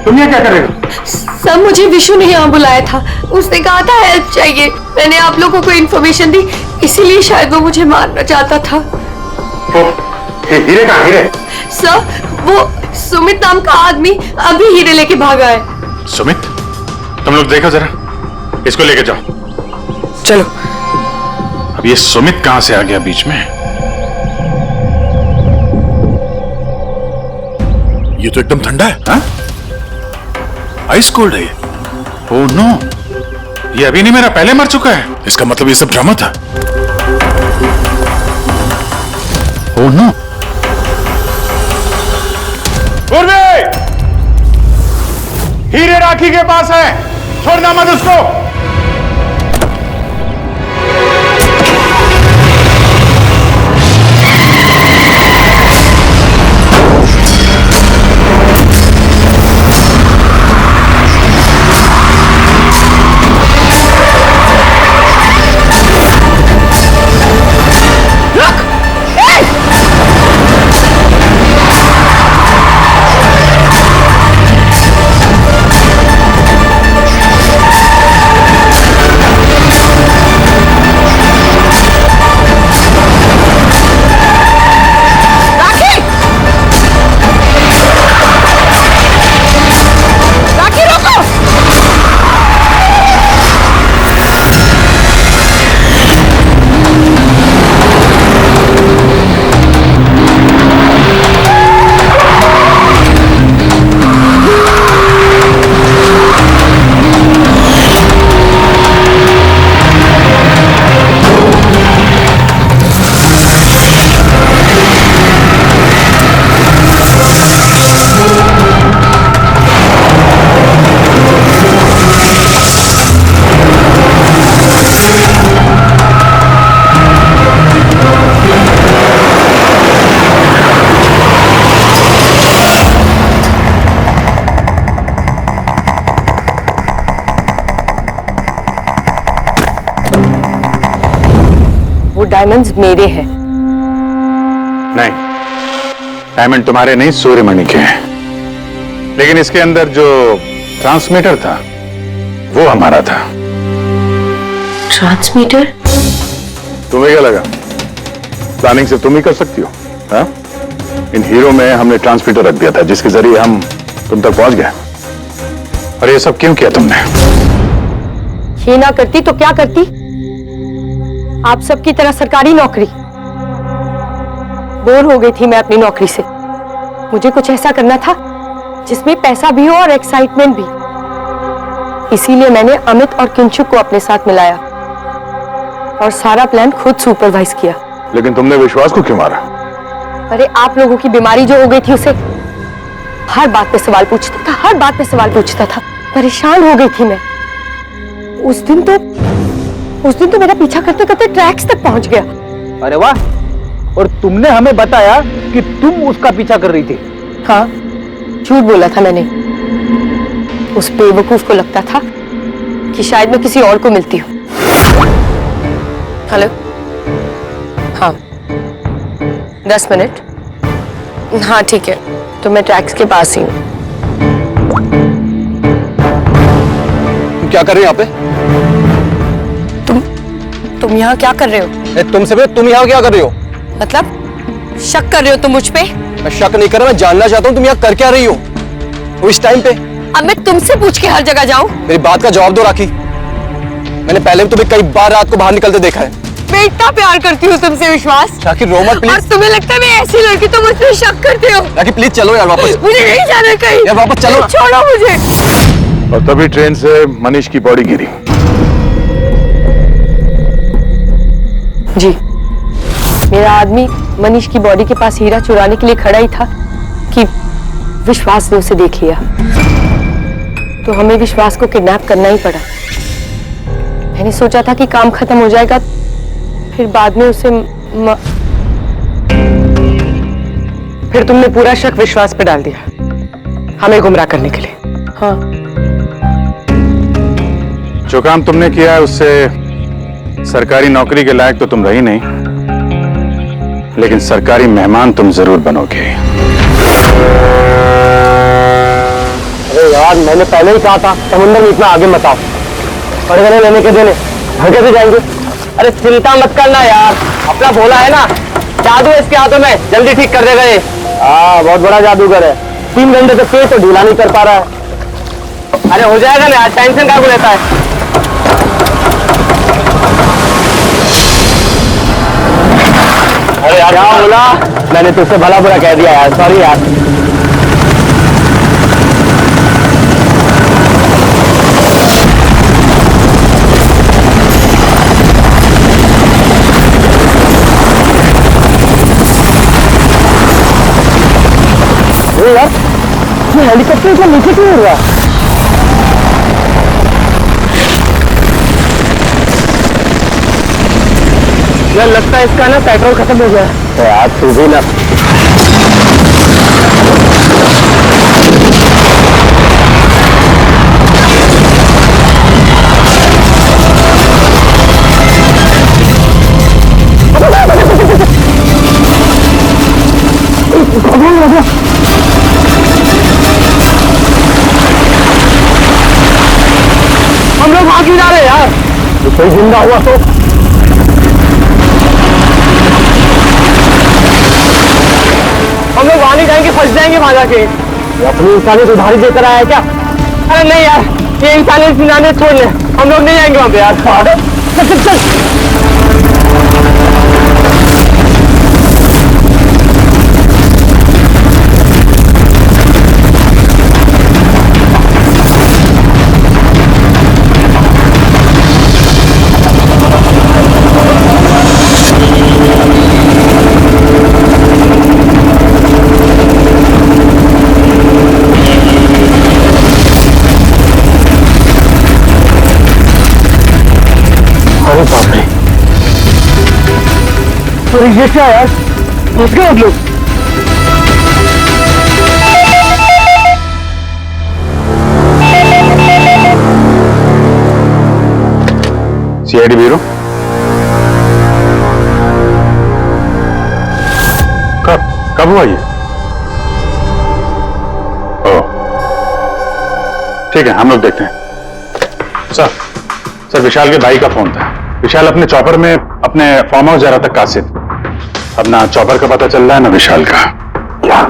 तुम यहाँ क्या कर रहे हो? सर मुझे विशु ने यहाँ बुलाया था, उसने कहा था हेल्प चाहिए, मैंने आप लोगों को इन्फॉर्मेशन दी, इसीलिए शायद वो मुझे मारना चाहता था। हीरे कहाँ? हीरे? सर वो सुमित नाम का आदमी अभी हीरे लेके भागा है। सुमित? तुम लोग देखो जरा, इसको लेके जाओ। चलो। अब ये सुमित कहां से आ गया बीच में? ये तो एकदम ठंडा है। हाँ? आइस कोल्ड है ये। ओह नो, ये अभी नहीं, मेरा पहले मर चुका है। इसका मतलब ये सब ड्रामा था। Oh no. हीरे राखी के पास है। छोड़ना मत उसको। डायमंड्स मेरे हैं। नहीं, डायमंड तुम्हारे नहीं, सूर्यमणि के हैं। लेकिन इसके अंदर जो ट्रांसमीटर था वो हमारा था। ट्रांसमीटर? तुम्हें क्या लगा प्लानिंग से तुम ही कर सकती हो? हाँ? इन हीरो में हमने ट्रांसमीटर रख दिया था जिसके जरिए हम तुम तक पहुंच गए। और ये सब क्यों किया तुमने? ये ना करती तो क्या करती? आप सबकी तरह सरकारी नौकरी। बोर हो गई थी मैं अपनी नौकरी से। मुझे कुछ ऐसा करना था जिसमें पैसा भी हो और एक्साइटमेंट भी। इसीलिए मैंने अमित और किंचुक को अपने साथ मिलाया और सारा प्लान खुद सुपरवाइज किया। लेकिन तुमने विश्वास को क्यों मारा? अरे आप लोगों की बीमारी जो हो गई थी, उसे हर बात पे सवाल पूछता था, हर बात पे सवाल पूछता था। परेशान हो गई थी मैं। उस दिन तो मेरा पीछा करते करते ट्रैक्स तक पहुंच गया। अरे वाह! और तुमने हमें बताया कि तुम उसका पीछा कर रही थी। हाँ, झूठ बोला था मैंने। उस बेवकूफ को लगता था कि शायद मैं किसी और को मिलती हूँ। हेलो? हाँ, 10 मिनट। हाँ ठीक है, तो मैं ट्रैक्स के पास ही हूँ। क्या कर रहे हो यहाँ पे? तुम यहाँ क्या कर रहे हो? तुमसे भी, तुम यहाँ क्या कर रही हो? मतलब शक कर रहे हो तुम मुझ पे? मैं शक नहीं कर रहा, मैं जानना चाहता हूँ तुम यहाँ कर क्या रही हो वो इस टाइम पे। अब मैं तुमसे पूछ के हर जगह जाऊँ? मेरी बात का जवाब दो राखी। मैंने पहले भी तुम्हें कई बार रात को बाहर निकलते देखा है। मैं इतना प्यार करती हूँ तुमसे विश्वास। राखी रो मत प्लीज। और तुम्हें लगता है मैं ऐसी लड़की तो मुझ पे शक करते हो? राखी प्लीज चलो यार वापस। मुझे नहीं जाना कहीं। यार वापस चलो। छोड़ो मुझे। और तभी ट्रेन से मनीष की बॉडी गिरी। जी, मेरा आदमी मनीष की बॉडी के पास हीरा चुराने के लिए खड़ा ही था कि विश्वास ने उसे देख लिया। तो हमें विश्वास को किडनैप करना ही पड़ा। मैंने सोचा था कि काम खत्म हो जाएगा, फिर बाद में उसे फिर तुमने पूरा शक विश्वास पे डाल दिया, हमें गुमराह करने के लिए। हाँ, जो काम तुमने किया है उससे सरकारी नौकरी के लायक तो तुम रही नहीं, लेकिन सरकारी मेहमान तुम जरूर बनोगे। अरे यार, मैंने पहले ही कहा था समुद्र में इतना आगे मत आओ। पड़े लेने के देने घर कैसे जाएंगे? अरे चिंता मत करना यार, अपना भोला है ना, जादू है इसके हाथों में, जल्दी ठीक कर देगा ये। हाँ, बहुत बड़ा जादूगर है। 3 घंटे तक पेट तो ढीला नहीं कर पा रहा है। अरे हो जाएगा ना यार, टेंशन काहे को लेता है? अरे यार क्या बोला? मैंने तुझसे भला बुरा कह दिया यार, सॉरी यार। यार, ये हेलीकॉप्टर इतना नीचे क्यों उड़ रहा है? यार लगता है इसका ना पेट्रोल खत्म हो गया है यार। तू भी ना हम लोग वहां क्यों जा रहे हैं यार? कोई जिंदा हुआ तो हम लोग वहां नहीं जाएंगे, फंस जाएंगे वहां जाके। अपनी इंसानियत उधारी देकर आया है क्या? अरे नहीं यार, ये इंसानियत छोड़ ले, हम लोग नहीं जाएंगे वहां पे यार। चल चल चल। और ये क्या यार? फंस गए हम लोग। सीआईडी ब्यूरो कब हुआ ये? ओ ठीक है, हम लोग देखते हैं। सर विशाल के भाई का फोन था। विशाल अपने चॉपर में अपने फार्म हाउस जा रहा था कासिद। अब ना चॉपर का पता चल रहा है ना विशाल का। क्या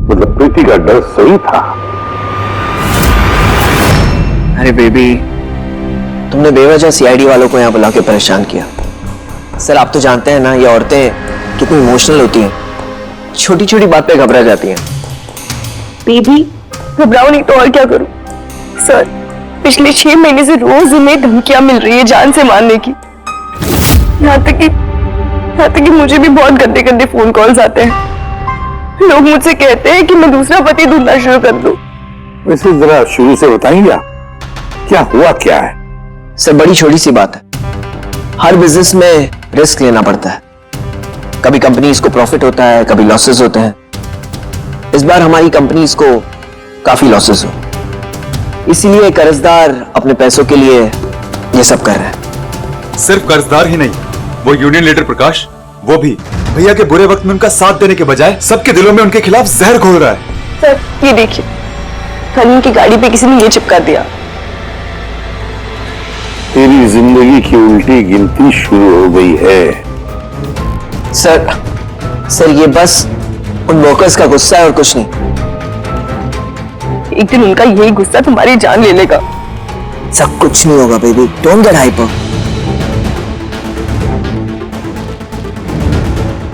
मतलब प्रीति का डर सही था? अरे बेबी, तुमने बेवजह सीआईडी वालों को यहाँ बुला के परेशान किया। सर आप तो जानते हैं ना, ये औरतें कितनी इमोशनल होती हैं, छोटी छोटी बात पे घबरा जाती हैं। बेबी घबराओ नहीं तो और क्या करूं? सर पिछले 6 महीने से रोज उन्हें धमकियां मिल रही है जान से मारने की। यहाँ तक कि मुझे भी बहुत गंदे गंदे फोन कॉल्स आते हैं। लोग मुझसे कहते हैं कि मैं दूसरा पति ढूंढना शुरू कर दूं। वैसे जरा शुरू से बताएंगे क्या हुआ क्या है? सर बड़ी छोटी सी बात है, हर बिजनेस में रिस्क लेना पड़ता है। कभी कंपनीज को प्रॉफिट होता है, कभी लॉसेस होते हैं। इस बार हमारी कंपनीज को काफी लॉसेस हो, इसीलिए कर्जदार अपने पैसों के लिए ये सब कर रहे हैं। सिर्फ कर्जदार ही नहीं, वो यूनियन लीडर प्रकाश, वो भी भैया के बुरे वक्त में उनका साथ देने के बजाय सबके दिलों में उनके खिलाफ जहर घोल रहा है। सर ये देखिए, हनीम की गाड़ी पे किसी ने ये चिपका दिया। तेरी जिंदगी की उल्टी गिनती शुरू हो गई है। सर ये बस उन वर्कर्स का गुस्सा है और कुछ नहीं। एक दिन उनका यही गुस्सा तुम्हारी जान ले लेगा। सब कुछ नहीं होगा बेबी, डोंट गेट हाइपर।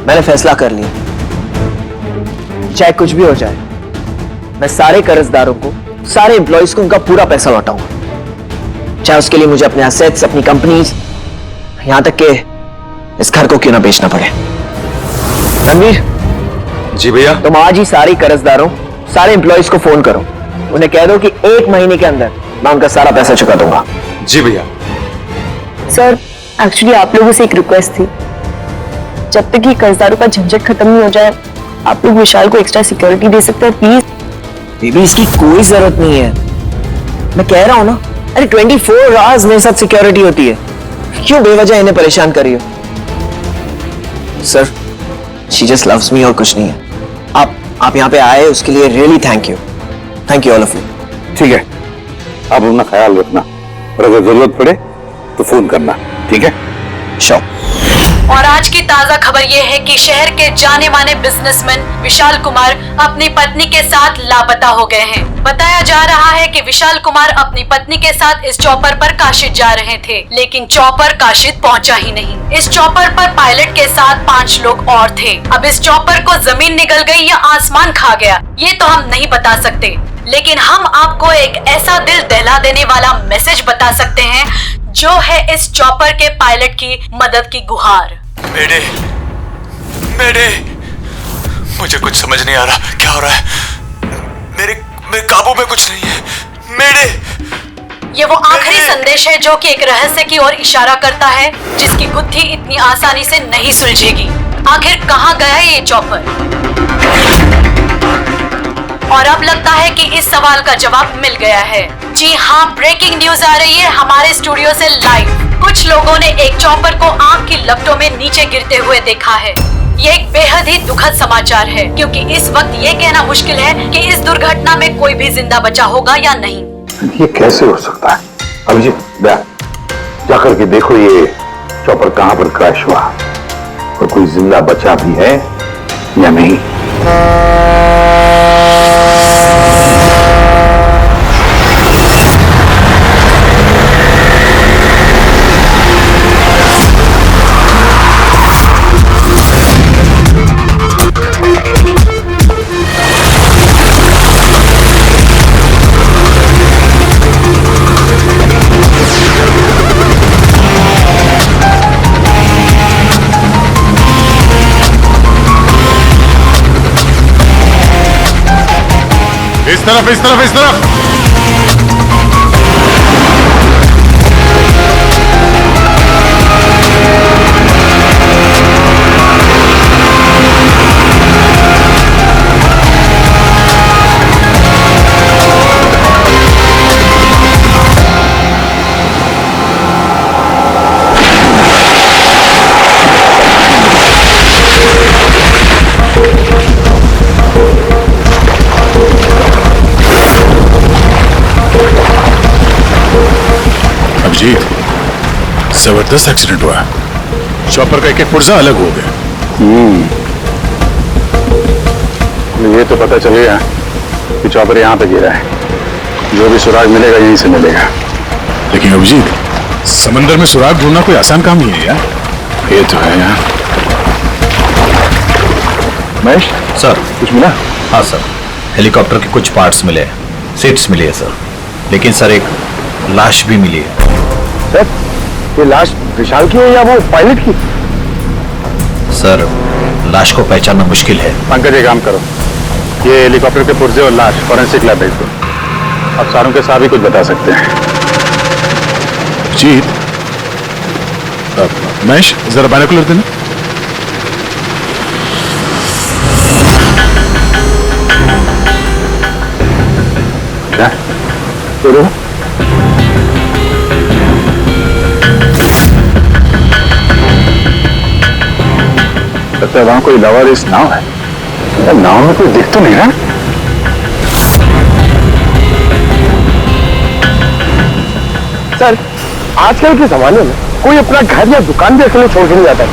मैंने फैसला कर लिया, चाहे कुछ भी हो जाए, मैं सारे कर्जदारों को, सारे एम्प्लॉइज को उनका पूरा पैसा लौटाऊंगा, चाहे उसके लिए मुझे अपने एसेट्स, अपनी कंपनीज, यहां तक कि इस घर को क्यों ना बेचना पड़े। रणवीर जी भैया, तुम आज ही सारे कर्जदारों, सारे एम्प्लॉइज को फोन करो, उन्हें कह दो कि 1 महीने के अंदर मैं उनका सारा पैसा चुका दूंगा। जी भैया। सर एक्चुअली आप लोगों से एक रिक्वेस्ट थी, जब तक ये कर्जदारों का झंझट खत्म नहीं हो जाए, आप लोग विशाल को एक्स्ट्रा सिक्योरिटी दे सकते हैं प्लीज। बेबी इसकी कोई जरूरत नहीं है, मैं कह रहा हूं ना। अरे 24 आवर्स मेरे साथ सिक्योरिटी होती है, क्यों बेवजह इन्हें परेशान कर रही हो? Sir she just loves me और कुछ नहीं है। आप यहाँ पे आए उसके लिए really thank you all of you. ठीक है, आप अपना ख्याल रखना और अगर जरूरत पड़े तो फोन करना, ठीक है? श्योर। और आज की ताजा खबर ये है कि शहर के जाने माने बिजनेसमैन विशाल कुमार अपनी पत्नी के साथ लापता हो गए हैं। बताया जा रहा है कि विशाल कुमार अपनी पत्नी के साथ इस चॉपर पर काशिद जा रहे थे, लेकिन चॉपर काशिद पहुंचा ही नहीं। इस चॉपर पर पायलट के साथ 5 लोग और थे। अब इस चॉपर को जमीन निगल गई या आसमान खा गया, ये तो हम नहीं बता सकते, लेकिन हम आपको एक ऐसा दिल दहला देने वाला मैसेज बता सकते हैं जो है इस चॉपर के पायलट की मदद की गुहार। मेरे मुझे कुछ समझ नहीं आ रहा, क्या हो रहा है? मेरे काबू में कुछ नहीं है। ये वो आखिरी संदेश है जो कि एक रहस्य की ओर इशारा करता है, जिसकी गुत्थी इतनी आसानी से नहीं सुलझेगी। आखिर कहाँ गया ये चॉपर? और अब लगता है कि इस सवाल का जवाब मिल गया है। जी हाँ, ब्रेकिंग न्यूज आ रही है हमारे स्टूडियो से लाइव। कुछ लोगों ने एक चॉपर को आग की लपटों में नीचे गिरते हुए देखा है। ये एक बेहद ही दुखद समाचार है, क्योंकि इस वक्त ये कहना मुश्किल है कि इस दुर्घटना में कोई भी जिंदा बचा होगा या नहीं। ये कैसे हो सकता है? अभिजीत, जाकर के देखो ये चॉपर कहां पर क्रैश हुआ और कोई जिंदा बचा भी है या नहीं। इस तरफ, इस तरफ, इस तरफ। अभिजीत, जबरदस्त एक्सीडेंट हुआ। चॉपर का एक एक पुर्जा अलग हो गया। ये तो पता चल गया कि चॉपर यहाँ पे गिरा है। जो भी सुराग मिलेगा यहीं से मिलेगा। लेकिन अभिजीत, समंदर में सुराग ढूंढना कोई आसान काम नहीं है यार। ये तो है यार। महेश सर, कुछ मिला? हाँ सर, हेलीकॉप्टर के कुछ पार्ट्स मिले, सीट्स मिली है सर। लेकिन सर एक लाश भी मिली है। सर, ये लाश विशाल की है या वो पायलट की? सर, लाश को पहचानना मुश्किल है। पंकज, एक काम करो, ये हेलीकॉप्टर के पुर्जे और लाश फॉरेंसिक लैब भेज दो। अब सारों के साथ भी कुछ बता सकते हैं। अभिजीत, महेश जरा बाइनोकुलर देना। क्या? लगता है वहां कोई लवारिस नाव है। नाव में कोई दिख तो नहीं रहा। सर, आजकल के जमाने में कोई अपना घर या दुकान भी अकेले छोड़ के नहीं जाता है।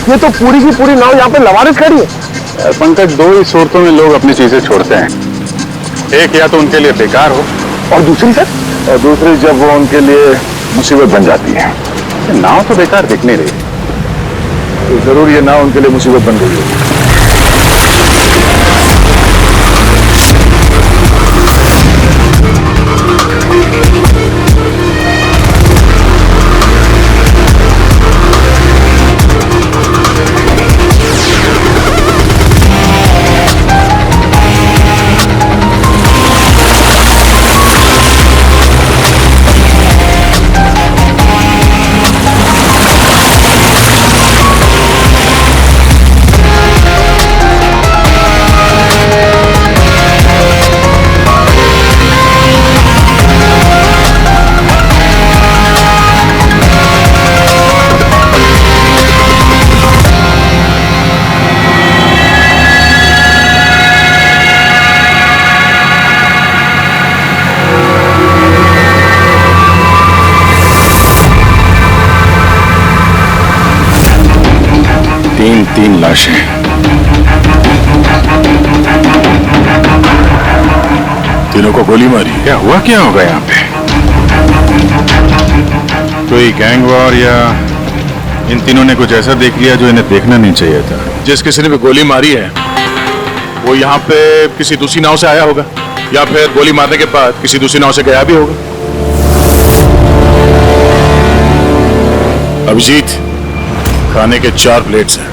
ये तो पूरी की पूरी नाव यहाँ पे लवारिस खड़ी है। पंकज, दो ही सूरतों में लोग अपनी चीजें छोड़ते हैं। एक या तो उनके लिए बेकार हो, और दूसरी सर? और दूसरी जब वो उनके लिए मुसीबत बन जाती है। ये नाव तो बेकार दिख नहीं रही, तो जरूर ये नाव उनके लिए मुसीबत बन गई है। तीन लाशें। तीनों को गोली मारी। क्या हुआ, क्या होगा यहाँ पे? कोई गैंग वॉर या इन तीनों ने कुछ ऐसा देख लिया जो इन्हें देखना नहीं चाहिए था। जिस किसी ने भी गोली मारी है वो यहाँ पे किसी दूसरी नाव से आया होगा, या फिर गोली मारने के बाद किसी दूसरी नाव से गया भी होगा। अभिजीत, खाने के 4 प्लेट्स हैं।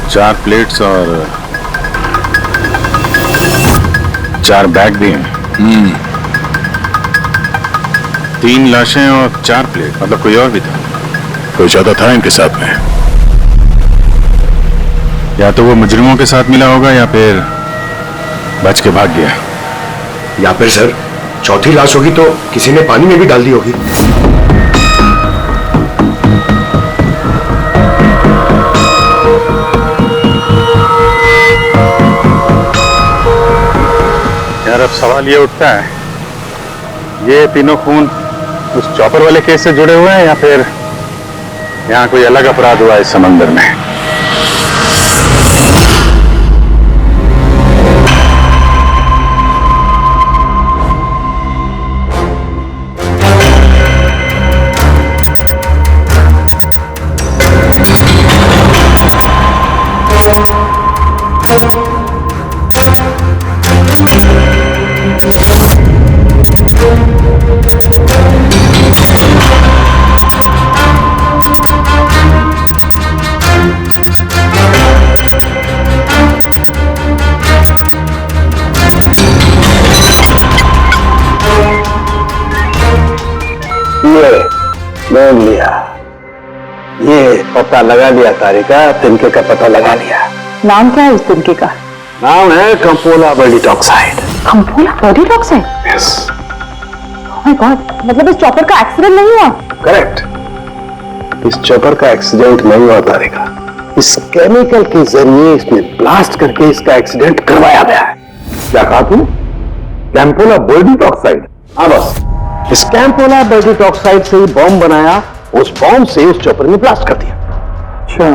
4 प्लेट्स और 4 बैग भी हैं। 3 लाशें और 4 प्लेट, मतलब कोई और भी था? कोई ज्यादा था इनके साथ में? या तो वो मुजरिमों के साथ मिला होगा या फिर बच के भाग गया। या फिर सर चौथी लाश होगी तो किसी ने पानी में भी डाल दी होगी। यार अब सवाल ये उठता है, ये तीनों खून उस चॉपर वाले केस से जुड़े हुए हैं या फिर यहाँ कोई अलग अपराध हुआ इस समंदर में? ढूंढ लिया, ये पता लगा लिया तारिका, तिनके का पता लगा लिया। नाम क्या है उस तिनके का? नाम है कंपोला बर्डिट ऑक्साइड। कंपोला बर्डिट oxide? Yes. Oh my god, मतलब इस चॉपर का एक्सीडेंट नहीं हुआ? करेक्ट, इस चॉपर का एक्सीडेंट नहीं हुआ तारिका, इस केमिकल के जरिए इसने ब्लास्ट करके इसका एक्सीडेंट करवाया गया है। क्या कहा तू? कैंपोला बर्डिट ऑक्साइड? हाँ बस, इस कैंपोला बर्डिट ऑक्साइड से ही बॉम्ब बनाया, उस बॉम्ब से उस चॉपर में ब्लास्ट कर दिया। अच्छा,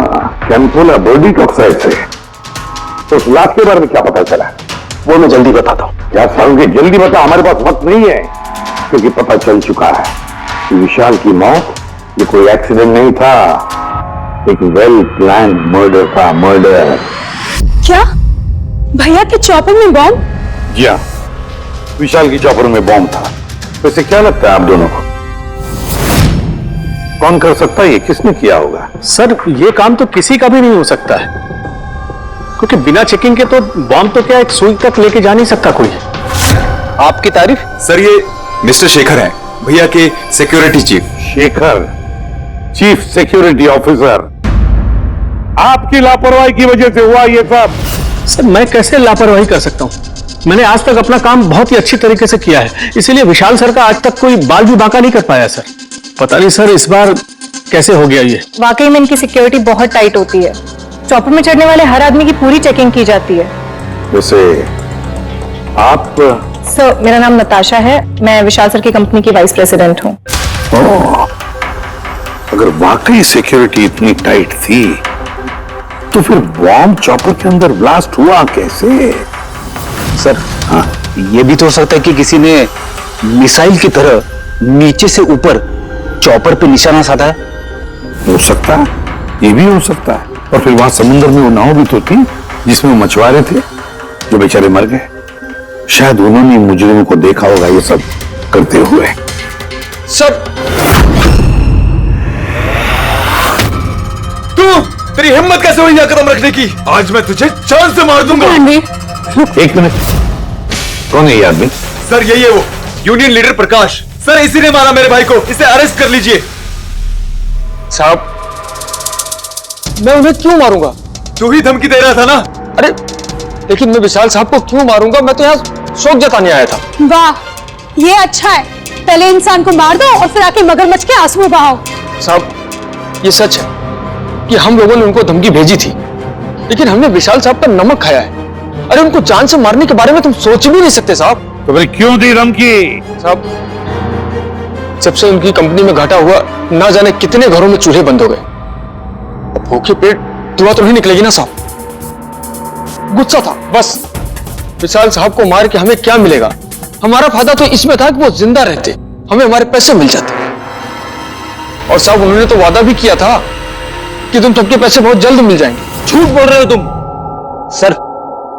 कैंपोला बर्डिट ऑक्साइड से? तो उस लाश के बारे में क्या पता चला? वो मैं जल्दी बताता हूँ। यार सारुंगे जल्दी बता, हमारे पास वक्त नहीं है, क्योंकि पता चल चुका है कि विशाल की मौत ये कोई एक्सीडेंट नहीं था, एक वेल प्लान मर्डर था। मर्डर। क्या भैया के चॉपर में बॉम्ब? जी हाँ, विशाल की चॉपर में बॉम्ब था। वैसे क्या लगता है आप दोनों को, कौन कर सकता है? ये किसने किया होगा? सर ये काम तो किसी का भी नहीं हो सकता है, क्योंकि बिना चेकिंग के तो बॉम्ब तो क्या एक सुई तक लेके जा नहीं सकता कोई। आपकी तारीफ? सर ये मिस्टर शेखर हैं, भैया के security chief. Shekhar, chief security officer, आपकी लापरवाही की वजह से हुआ ये सब। सर मैं कैसे लापरवाही कर सकता हूँ? मैंने आज तक अपना काम बहुत ही अच्छी तरीके से किया है, इसीलिए विशाल सर का आज तक कोई बाल भी बांका नहीं कर पाया सर। पता नहीं सर इस बार कैसे हो गया ये। वाकई में इनकी सिक्योरिटी बहुत टाइट होती है, चॉपर में चढ़ने वाले हर आदमी की पूरी चेकिंग की जाती है। वैसे आप? सर मेरा नाम नताशा है, मैं विशाल सर की कंपनी की वाइस प्रेसिडेंट हूँ। अगर वाकई सिक्योरिटी इतनी टाइट थी तो फिर बॉम्ब चॉपर के अंदर ब्लास्ट हुआ कैसे? सर हाँ, ये भी तो हो सकता है कि किसी ने मिसाइल की तरह नीचे से ऊपर चॉपर पे निशाना साधा है। हो सकता है, ये भी हो सकता है। और फिर वहां समुद्र में वो नाव भी तो थी जिसमें वो मछुआरे थे जो बेचारे मर गए। शायद उन्होंने मुजरिमों को देखा होगा ये सब करते हुए। सर तेरी हिम्मत कैसे हुई यहाँ कदम रखने की? आज मैं तुझे जान से मार दूंगा। एक मिनट, कौन है ये आदमी? सर यही है वो यूनियन लीडर प्रकाश। सर इसी ने मारा मेरे भाई को, इसे अरेस्ट कर लीजिए। साहब मैं उन्हें क्यों मारूंगा? तू ही धमकी दे रहा था ना। अरे लेकिन मैं विशाल साहब को क्यों मारूंगा? मैं तो यहाँ शोक जताने आया था। वाह, ये अच्छा है, पहले इंसान को मार दो और फिर आके मगरमच्छ के आंसू बहाओ। साहब ये सच है कि हम लोगों ने उनको धमकी भेजी थी, लेकिन हमने विशाल साहब का नमक खाया है। अरे उनको जान से मारने के बारे में तुम सोच भी नहीं सकते साहब। तो भाई क्यों दी धमकी? साहब जब से उनकी कंपनी में घाटा हुआ, ना जाने कितने घरों में चूल्हे बंद हो गए। अब भूखे पेट दुआ तो नहीं निकलेगी ना साहब। गुस्सा था बस। विशाल साहब को मार के हमें क्या मिलेगा? हमारा फायदा तो इसमें था कि वो जिंदा रहते, हमें हमारे पैसे मिल जाते। और साहब उन्होंने तो वादा भी किया था कि तुम सबके पैसे बहुत जल्द मिल जाएंगे। झूठ बोल रहे हो तुम। सर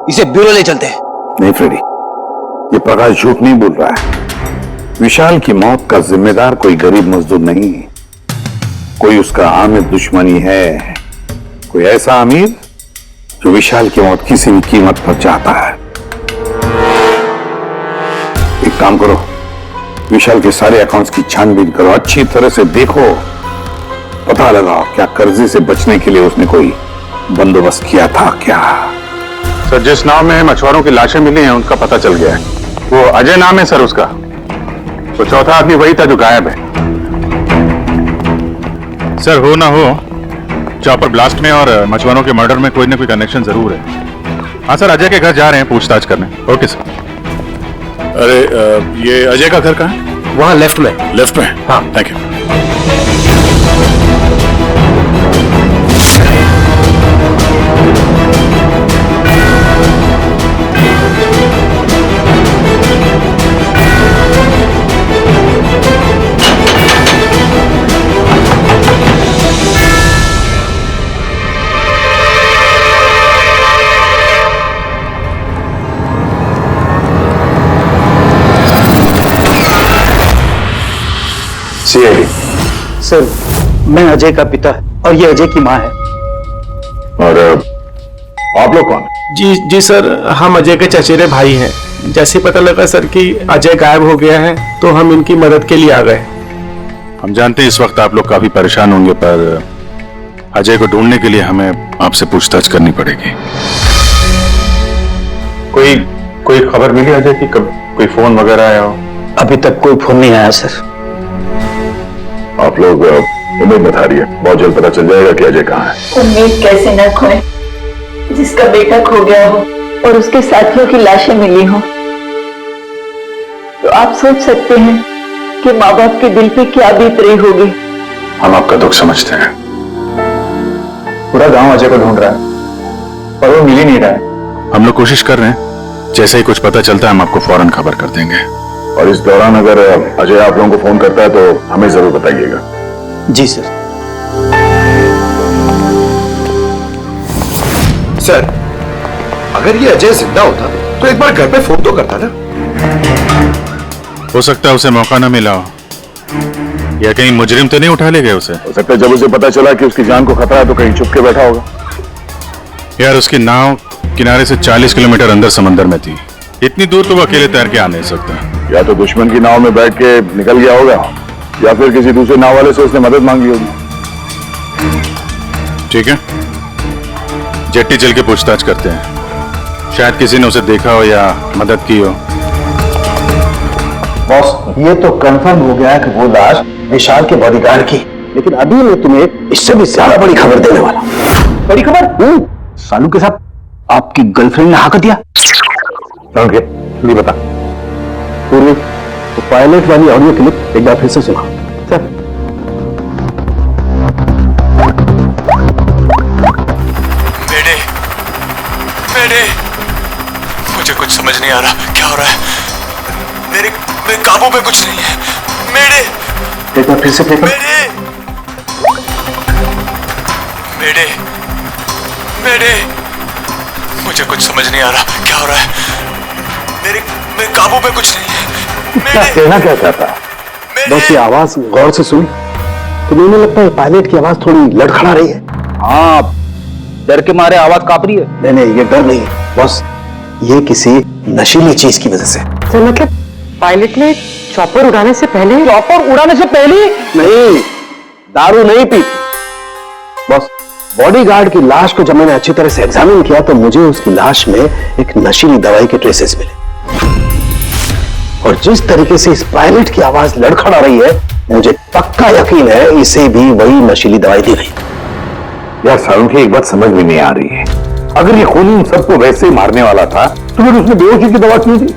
इसे ब्यूरो ले चलते हैं। नहीं फ्रेडी, ये प्रकाश झूठ नहीं बोल रहा है। विशाल की मौत का जिम्मेदार कोई गरीब मजदूर नहीं, कोई उसका आमिर दुश्मनी है, कोई ऐसा अमीर जो विशाल की मौत किसी भी कीमत पर चाहता है। एक काम करो, विशाल के सारे अकाउंट्स की छानबीन करो, अच्छी तरह से देखो, पता लगाओ क्या कर्जे से बचने के लिए उसने कोई बंदोबस्त किया था क्या। सर, जिस नाव में मछुआरों की लाशें मिली हैं उनका पता चल गया है। वो अजय नाम है सर उसका। तो चौथा आदमी वही था जो गायब है। सर, हो ना हो, चॉपर ब्लास्ट में और मछुआरों के मर्डर में कोई ना कोई कनेक्शन जरूर है। हाँ सर, अजय के घर जा रहे हैं पूछताछ करने। Okay sir. अरे ये अजय का घर कहाँ है? वहां लेफ्ट में। लेफ्ट में? हाँ। Thank you. सीआईडी। सर, मैं अजय का पिता और ये अजय की माँ है। और आप लोग कौन? जी सर, हम अजय के चचेरे भाई हैं। जैसे पता लगा सर कि अजय गायब हो गया है तो हम इनकी मदद के लिए आ गए। हम जानते हैं इस वक्त आप लोग काफी परेशान होंगे, पर अजय को ढूंढने के लिए हमें आपसे पूछताछ करनी पड़ेगी। कोई खबर मिली अजय की? कब कोई फोन वगैरह आया हो? अभी तक कोई फोन नहीं आया सर। आप लोग उम्मीद बता रही है, बहुत जल्द पता चल जाएगा कि अजय कहाँ है। उम्मीद कैसे न खोए, जिसका बेटा खो गया हो और उसके साथियों की लाशें मिली हो, तो आप सोच सकते हैं कि माँ बाप के दिल पे क्या बीत रही होगी। हम आपका दुख समझते हैं। पूरा गांव अजय को ढूंढ रहा है पर वो मिल ही नहीं रहा है। हम लोग कोशिश कर रहे हैं, जैसे ही कुछ पता चलता है हम आपको फौरन खबर कर देंगे। और इस दौरान अगर अजय आप लोगों को फोन करता है तो हमें जरूर बताइएगा। जी सर। सर, अगर ये अजय जिंदा होता तो एक बार घर पे फोन तो करता ना। हो सकता है उसे मौका ना मिला हो, या कहीं मुजरिम तो नहीं उठा ले गए उसे। हो सकता है जब उसे पता चला कि उसकी जान को खतरा है तो कहीं छुप के बैठा होगा। यार, उसकी नाव किनारे से 40 किलोमीटर अंदर समंदर में थी। इतनी दूर तो वो अकेले तैर के आ नहीं सकता। या तो दुश्मन की नाव में बैठ के निकल गया होगा, या फिर किसी दूसरे नाव वाले से उसने मदद मांगी होगी। ठीक है, जेट्टी चल के पूछताछ करते हैं, शायद किसी ने उसे देखा हो या मदद की हो। बॉस, ये तो कंफर्म हो गया है कि वो लाश विशाल के बॉडीगार्ड की, लेकिन अभी मैं तुम्हें इससे भी ज्यादा बड़ी खबर देने वाला हूं। बड़ी खबर? सालू के साथ आपकी गर्लफ्रेंड ने हाँ कर दिया। नहीं बता। पूर्वी, तो पायलट वाली ऑडियो क्लिप एक बार फिर से सुना। सर, मेरे मुझे कुछ समझ नहीं आ रहा, क्या हो रहा है? मेरे काबू में कुछ नहीं है। मेरे एक बार फिर से प्ले कर। मेरे मुझे कुछ समझ नहीं आ रहा, क्या हो रहा है? मेरे काबू में कुछ नहीं है। क्या कहना क्या चाहता है? बस ये आवाज गौर से सुन, तो मुझे लगता है पायलट की आवाज थोड़ी लड़खड़ा रही है। हाँ, डर के मारे आवाज कांप रही है। नहीं, ये डर नहीं है बॉस, ये किसी नशीली चीज की वजह से। तो मतलब पायलट ने चॉपर उड़ाने से पहले नहीं, दारू नहीं पी। बॉस, बॉडीगार्ड की लाश को जब मैंने अच्छी तरह से एग्जामिन किया तो मुझे उसकी लाश में एक नशीली दवाई के ट्रेसेस मिले, और जिस तरीके से इस पायलट की आवाज लड़खड़ा रही है, मुझे पक्का यकीन है इसे भी वही नशीली दवाई दी गई। यार सारुण की एक बात समझ में नहीं आ रही है, अगर ये खूनी उन सबको वैसे ही मारने वाला था तो फिर उसने बेहोशी की दवा क्यों दी?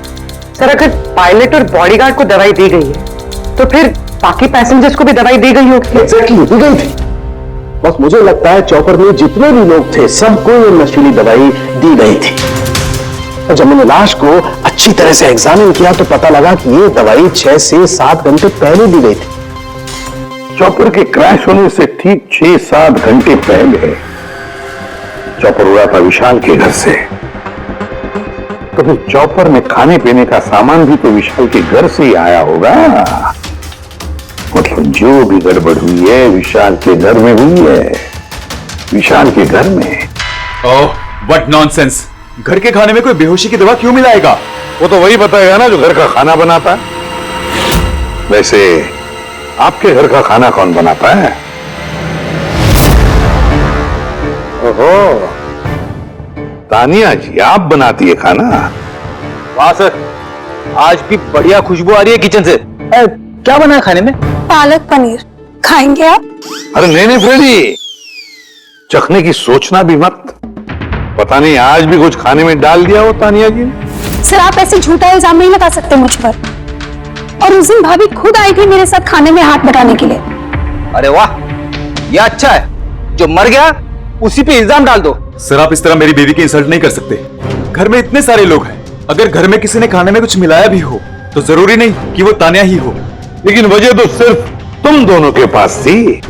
सर, अगर पायलट और बॉडीगार्ड को दवाई दी गई है तो फिर बाकी पैसेंजर्स को भी दवाई दी गई होगी। एग्जैक्टली, दी गई थी। बस मुझे लगता है चौपर में जितने भी लोग थे सबको ये नशीली दवाई दी गई थी, और जब मैंने लाश को अच्छी तरह से एग्जामिन किया तो पता लगा कि ये दवाई 6 से 7 घंटे पहले दी गई थी। चॉपर के क्रैश होने से ठीक 6-7 घंटे पहले चॉपर उड़ा था विशाल के घर से, तो फिर चॉपर में खाने पीने का सामान भी तो विशाल के घर से ही आया होगा। मतलब जो भी गड़बड़ हुई है विशाल के घर में हुई है, विशाल के घर में। ओह, व्हाट नॉनसेंस! घर के खाने में कोई बेहोशी की दवा क्यों मिलाएगा? वो तो वही बताएगा ना जो घर का खाना बनाता है। वैसे आपके घर का खाना कौन बनाता है? ओहो, तानिया जी आप बनाती है खाना? वाह सर, आज भी बढ़िया खुशबू आ रही है किचन से। क्या बना है खाने में? पालक पनीर खाएंगे आप? अरे नहीं फ्रेडी, चखने की सोचना भी मत। पता नहीं आज भी कुछ खाने में डाल दिया हो तानिया जी ने। सर आप ऐसे झूठा इल्जाम नहीं लगा सकते मुझ पर। और उस दिन भाभी खुद आई थी मेरे साथ खाने में हाथ बटाने के लिए। अरे वाह, ये अच्छा है, जो मर गया उसी पे इल्जाम डाल दो। सर आप इस तरह मेरी बीवी की इंसल्ट नहीं कर सकते। घर में इतने सारे लोग हैं, अगर घर में किसी ने खाने में कुछ मिलाया भी हो तो जरूरी नहीं कि वो तानिया ही हो। लेकिन वजह तो सिर्फ तुम दोनों के पास थी।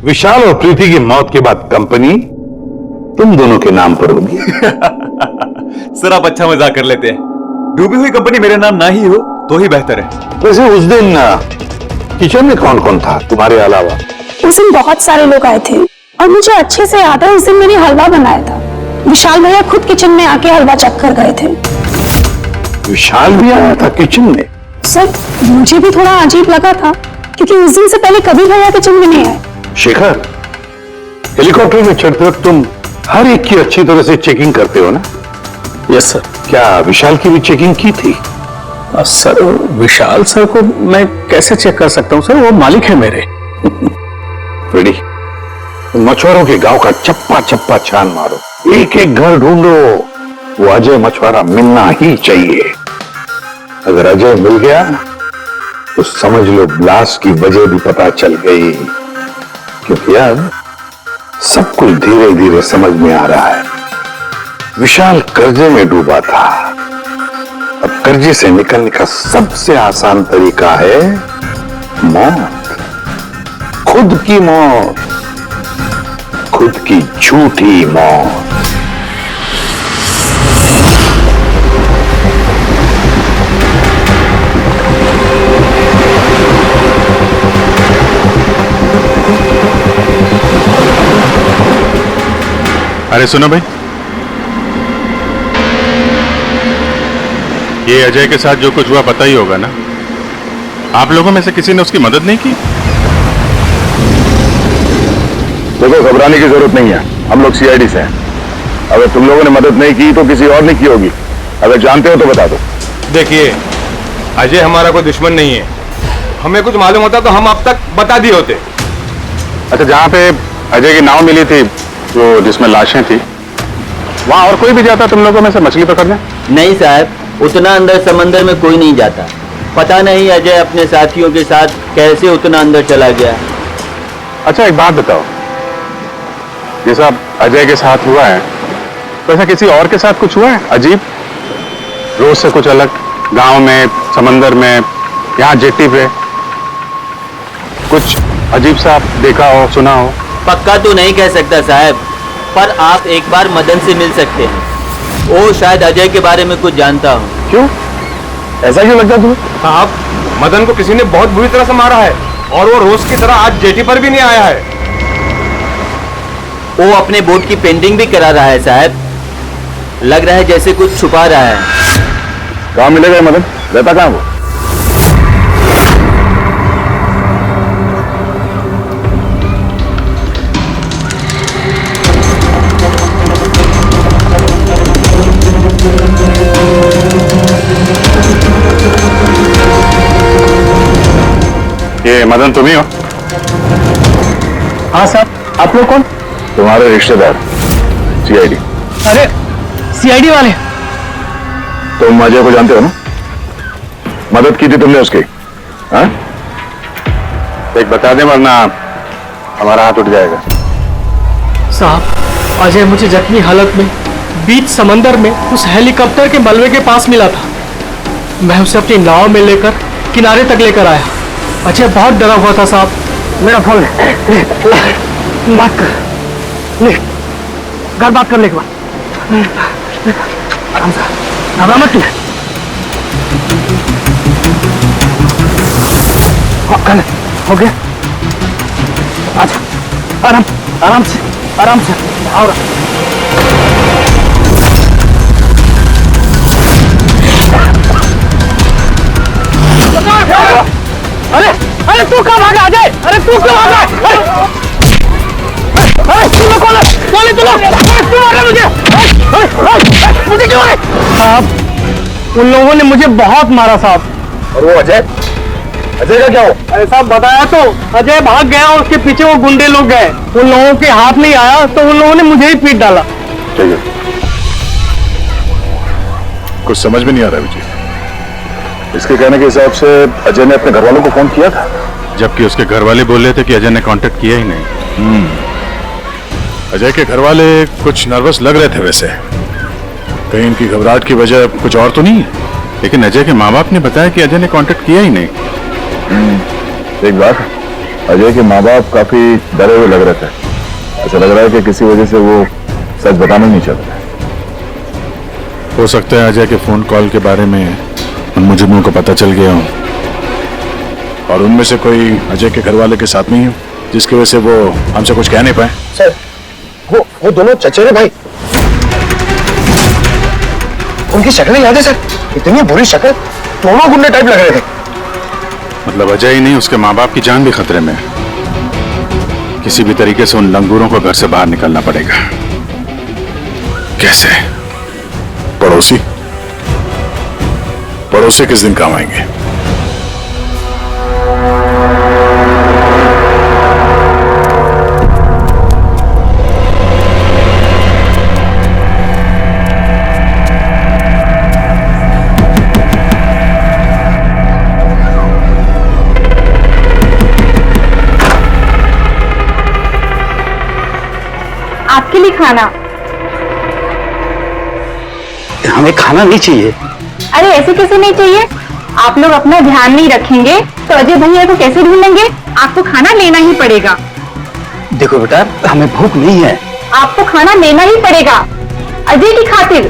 विशाल और प्रीति की मौत के बाद कंपनी तुम दोनों के नाम पर होगी। सर आप अच्छा मजाक कर लेते हैं। डूबी हुई कंपनी मेरे नाम ना ही हो तो ही बेहतर है। वैसे उस दिन किचन में कौन कौन था तुम्हारे अलावा? उस दिन बहुत सारे लोग आए थे और मुझे अच्छे से याद है उस दिन मैंने हलवा बनाया था। विशाल भैया खुद किचन में आके हलवा चख कर गए थे। विशाल भी आया था किचन में? सर मुझे भी थोड़ा अजीब लगा था क्योंकि उस दिन से पहले कभी भैया किचन में नहीं आए। शेखर, हेलीकॉप्टर में चढ़ते वक्त तुम हर एक की अच्छी तरह से चेकिंग करते हो ना? Yes sir. क्या विशाल की भी चेकिंग की थी? सर विशाल सर को मैं कैसे चेक कर सकता हूं सर, वो मालिक है मेरे। फ्रेडी, मछुआरों के गांव का चप्पा चप्पा छान मारो, एक एक घर ढूंढो, वो अजय मछुआरा मिलना ही चाहिए। अगर अजय मिल गया तो समझ लो ब्लास्ट की वजह भी पता चल गई। क्योंकि अब सब कुछ धीरे धीरे समझ में आ रहा है। विशाल कर्जे में डूबा था, अब कर्जे से निकलने का सबसे आसान तरीका है मौत। खुद की मौत, खुद की झूठी मौत। अरे सुनो भाई, ये अजय के साथ जो कुछ हुआ पता ही होगा ना? आप लोगों में से किसी ने उसकी मदद नहीं की? देखो घबराने की जरूरत नहीं है, हम लोग सीआईडी से हैं। अगर तुम लोगों ने मदद नहीं की तो किसी और ने की होगी। अगर जानते हो तो बता दो। देखिए, अजय हमारा कोई दुश्मन नहीं है। हमें कुछ मालूम होता तो हम अब तक बता दिए होते। अच्छा, जहाँ पे अजय की नाव मिली थी जो जिसमें लाशें थी, वहां और कोई भी जाता तुम लोगों में से मछली पकड़ने? नहीं साहब, उतना अंदर समंदर में कोई नहीं जाता। पता नहीं अजय अपने साथियों के साथ कैसे उतना अंदर चला गया। अच्छा एक बात बताओ, जैसा अजय के साथ हुआ है तो ऐसा किसी और के साथ कुछ हुआ है अजीब, रोज से कुछ अलग? गांव में, समंदर में, यहाँ जेट्टी पे कुछ अजीब सा देखा हो, सुना हो? पक्का तो नहीं कह सकता साहब, पर आप एक बार मदन से मिल सकते हैं। वो शायद अजय के बारे में कुछ जानता हो। क्यों? ऐसा क्यों लगता तुम्हें? साहब, मदन को किसी ने बहुत बुरी तरह से मारा है और वो रोज की तरह आज जेटी पर भी नहीं आया है। वो अपने बोट की पेंटिंग भी करा रहा है साहब। लग रहा है जैसे कुछ छुपा रहा है। कहाँ मिलेगा मदन? रहता कहाँ वो? ये मदन तुम ही हो? हाँ साहब, आप लोग कौन? तुम्हारे रिश्तेदार, सीआईडी। अरे सीआईडी वाले? तुम अजय को जानते हो ना? मदद की थी तुमने उसकी? हाँ? एक बता दे वरना हमारा हाथ उठ जाएगा। साहब, अजय मुझे जख्मी हालत में बीच समंदर में उस हेलीकॉप्टर के मलबे के पास मिला था। मैं उसे अपनी नाव में लेकर किनारे तक लेकर आया। अजय बहुत डरा हुआ था साहब। मेरा फोन ले, बात कर ले, घर बात कर ले एक बार। आराम से, घबरा मत तू। हो गया? अच्छा, आराम से आओ। अरे तू कहाँ भागा अजय? अरे तू क्यों भागा? अरे तू लोग कौन है? कौन है तू लोग? तू मारा मुझे? मुझे क्यों मारे? साहब, उन लोगों ने मुझे बहुत मारा साहब। और वो अजय अजय का क्या हो? अरे साहब बताया तो, अजय भाग गया और उसके पीछे वो गुंडे लोग गए। उन लोगों के हाथ नहीं आया तो उन लोगों ने मुझे ही पीट डाला। चाहिए कुछ समझ में नहीं आ रहा विजय। इसके कहने के हिसाब से अजय ने अपने घर वालों को फोन किया था, जबकि उसके घर वाले बोल रहे थे कि अजय ने कांटेक्ट किया ही नहीं। अजय के घर वाले कुछ नर्वस लग रहे थे वैसे, कहीं इनकी घबराहट की वजह कुछ और तो नहीं है, लेकिन अजय के माँ बाप ने बताया कि अजय ने कांटेक्ट किया ही नहीं। एक बार अजय के माँ बाप काफी डरे हुए लग रहे थे। ऐसा लग रहा है कि किसी वजह से वो सच बताना नहीं चाहते। हो सकता है अजय के फोन कॉल के बारे में उन मुजरिमों को पता चल गया हो और उनमें से कोई अजय के घर वाले के साथ नहीं हो, जिसकी वजह से वो हमसे कुछ कह नहीं पाए। सर वो दोनों चचेरे भाई, उनकी शक्लें याद है सर? इतनी बुरी शक्ल, दोनों गुंडे टाइप लग रहे थे। मतलब अजय ही नहीं, उसके माँ बाप की जान भी खतरे में है। किसी भी तरीके से उन लंगूरों को घर से बाहर निकालना पड़ेगा। कैसे? पड़ोसी किस दिन काम आएंगे? आपके लिए खाना। हमें खाना नहीं चाहिए। अरे ऐसे कैसे नहीं चाहिए? आप लोग अपना ध्यान नहीं रखेंगे तो अजय भैया को कैसे ढूंढेंगे? आपको खाना लेना ही पड़ेगा। देखो बेटा, हमें भूख नहीं है। आपको खाना लेना ही पड़ेगा अजय की खातिर।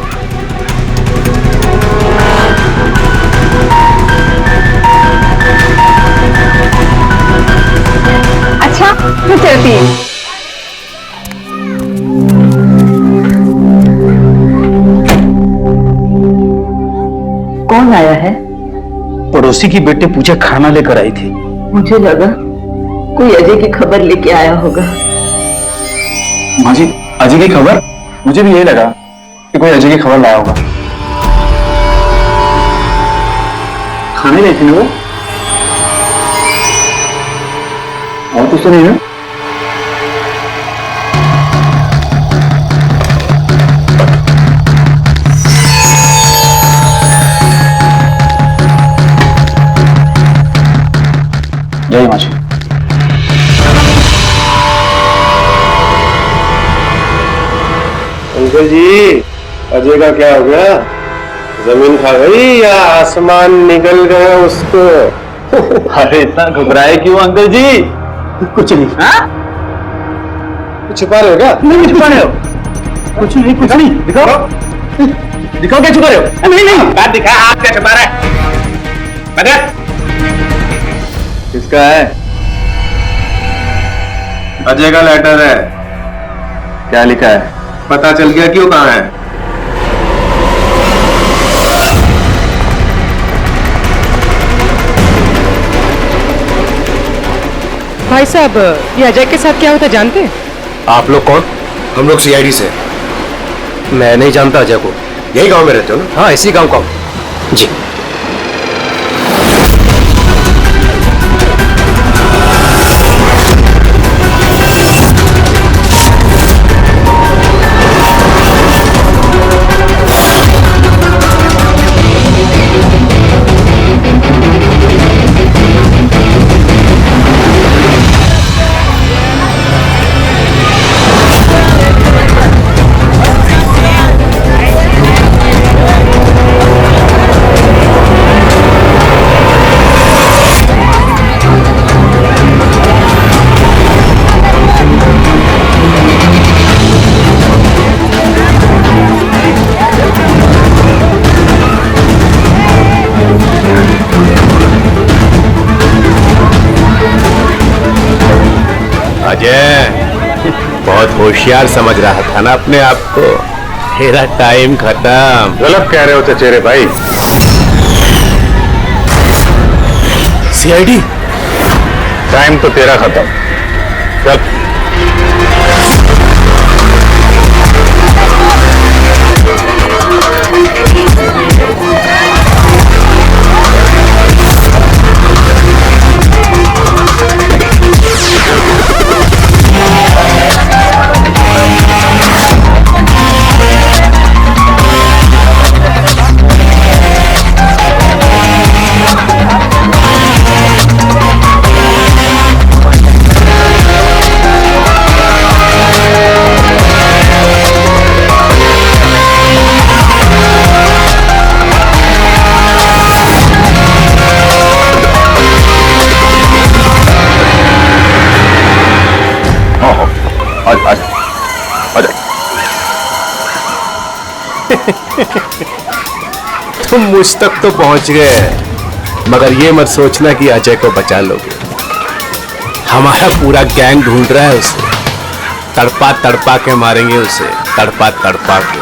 अच्छा मैं चलती हूँ। कौन आया है? पड़ोसी की बेटी पूजा खाना लेकर आई थी। मुझे लगा कोई अजय की खबर लेके आया होगा। माँ जी, अजय की खबर? मुझे भी यही लगा कि कोई अजय की खबर लाया होगा। खाने गई थी ना वो? और कुछ तो नहीं ना? जय माँ जी। अंकल जी, अजय का क्या हो गया? जमीन खा गई या आसमान निकल गया उसको? अरे इतना घबराए क्यों अंकल जी? कुछ नहीं। हाँ? छुपा रहे हो क्या? नहीं छुपा रहे हो। कुछ नहीं, कुछ नहीं। दिखाओ, दिखाओ क्या छुपा रहे हो? नहीं नहीं, बात दिखा, आप क्या छुपा रहे हैं? बता। किसका है? अजय का लेटर है। क्या लिखा है? पता चल गया क्यों कहाँ है? भाई साहब, ये अजय के साथ क्या होता जानते हैं? आप लोग कौन? हम लोग सीआईडी से। मैं नहीं जानता अजय को। यही गांव में रहते हो ना? हाँ, इसी गांव का जी। बहुत होशियार समझ रहा था ना अपने आप को। तेरा टाइम खत्म। गलत कह रहे हो चचेरे भाई। सीआईडी? टाइम तो तेरा खत्म। चल। तुम मुझ तक तो पहुंच गए, मगर ये मत सोचना कि अजय को बचा लोगे। हमारा पूरा गैंग ढूंढ रहा है उसे। तड़पा तड़पा के मारेंगे उसे, तड़पा तड़पा के।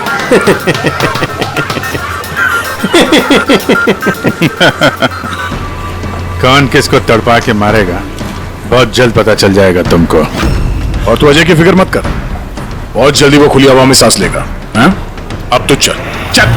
कौन किसको तड़पा के मारेगा बहुत जल्द पता चल जाएगा तुमको। और तू अजय की फिक्र मत कर, बहुत जल्दी वो खुली हवा में सांस लेगा। हाँ? अब तो चल चल।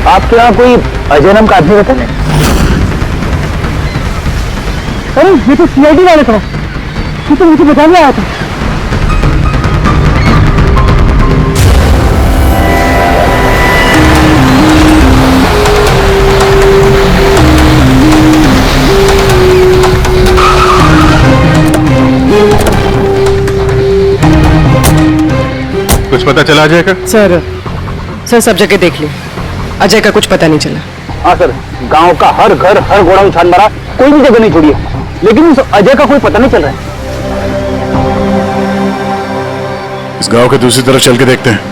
आपके यहाँ कोई अजय नाम का आदमी रहता है? अरे ये तो सीआईडी वाले था, ये तो मुझे बताने आया था। कुछ पता चला अजय का? सर सब जगह देख ली, अजय का कुछ पता नहीं चला। हाँ सर, गांव का हर घर हर गोड़ा छान मारा, कोई भी जगह नहीं छोड़ी है, लेकिन उस अजय का कोई पता नहीं चल रहा है। इस गांव के दूसरी तरफ चल के देखते हैं।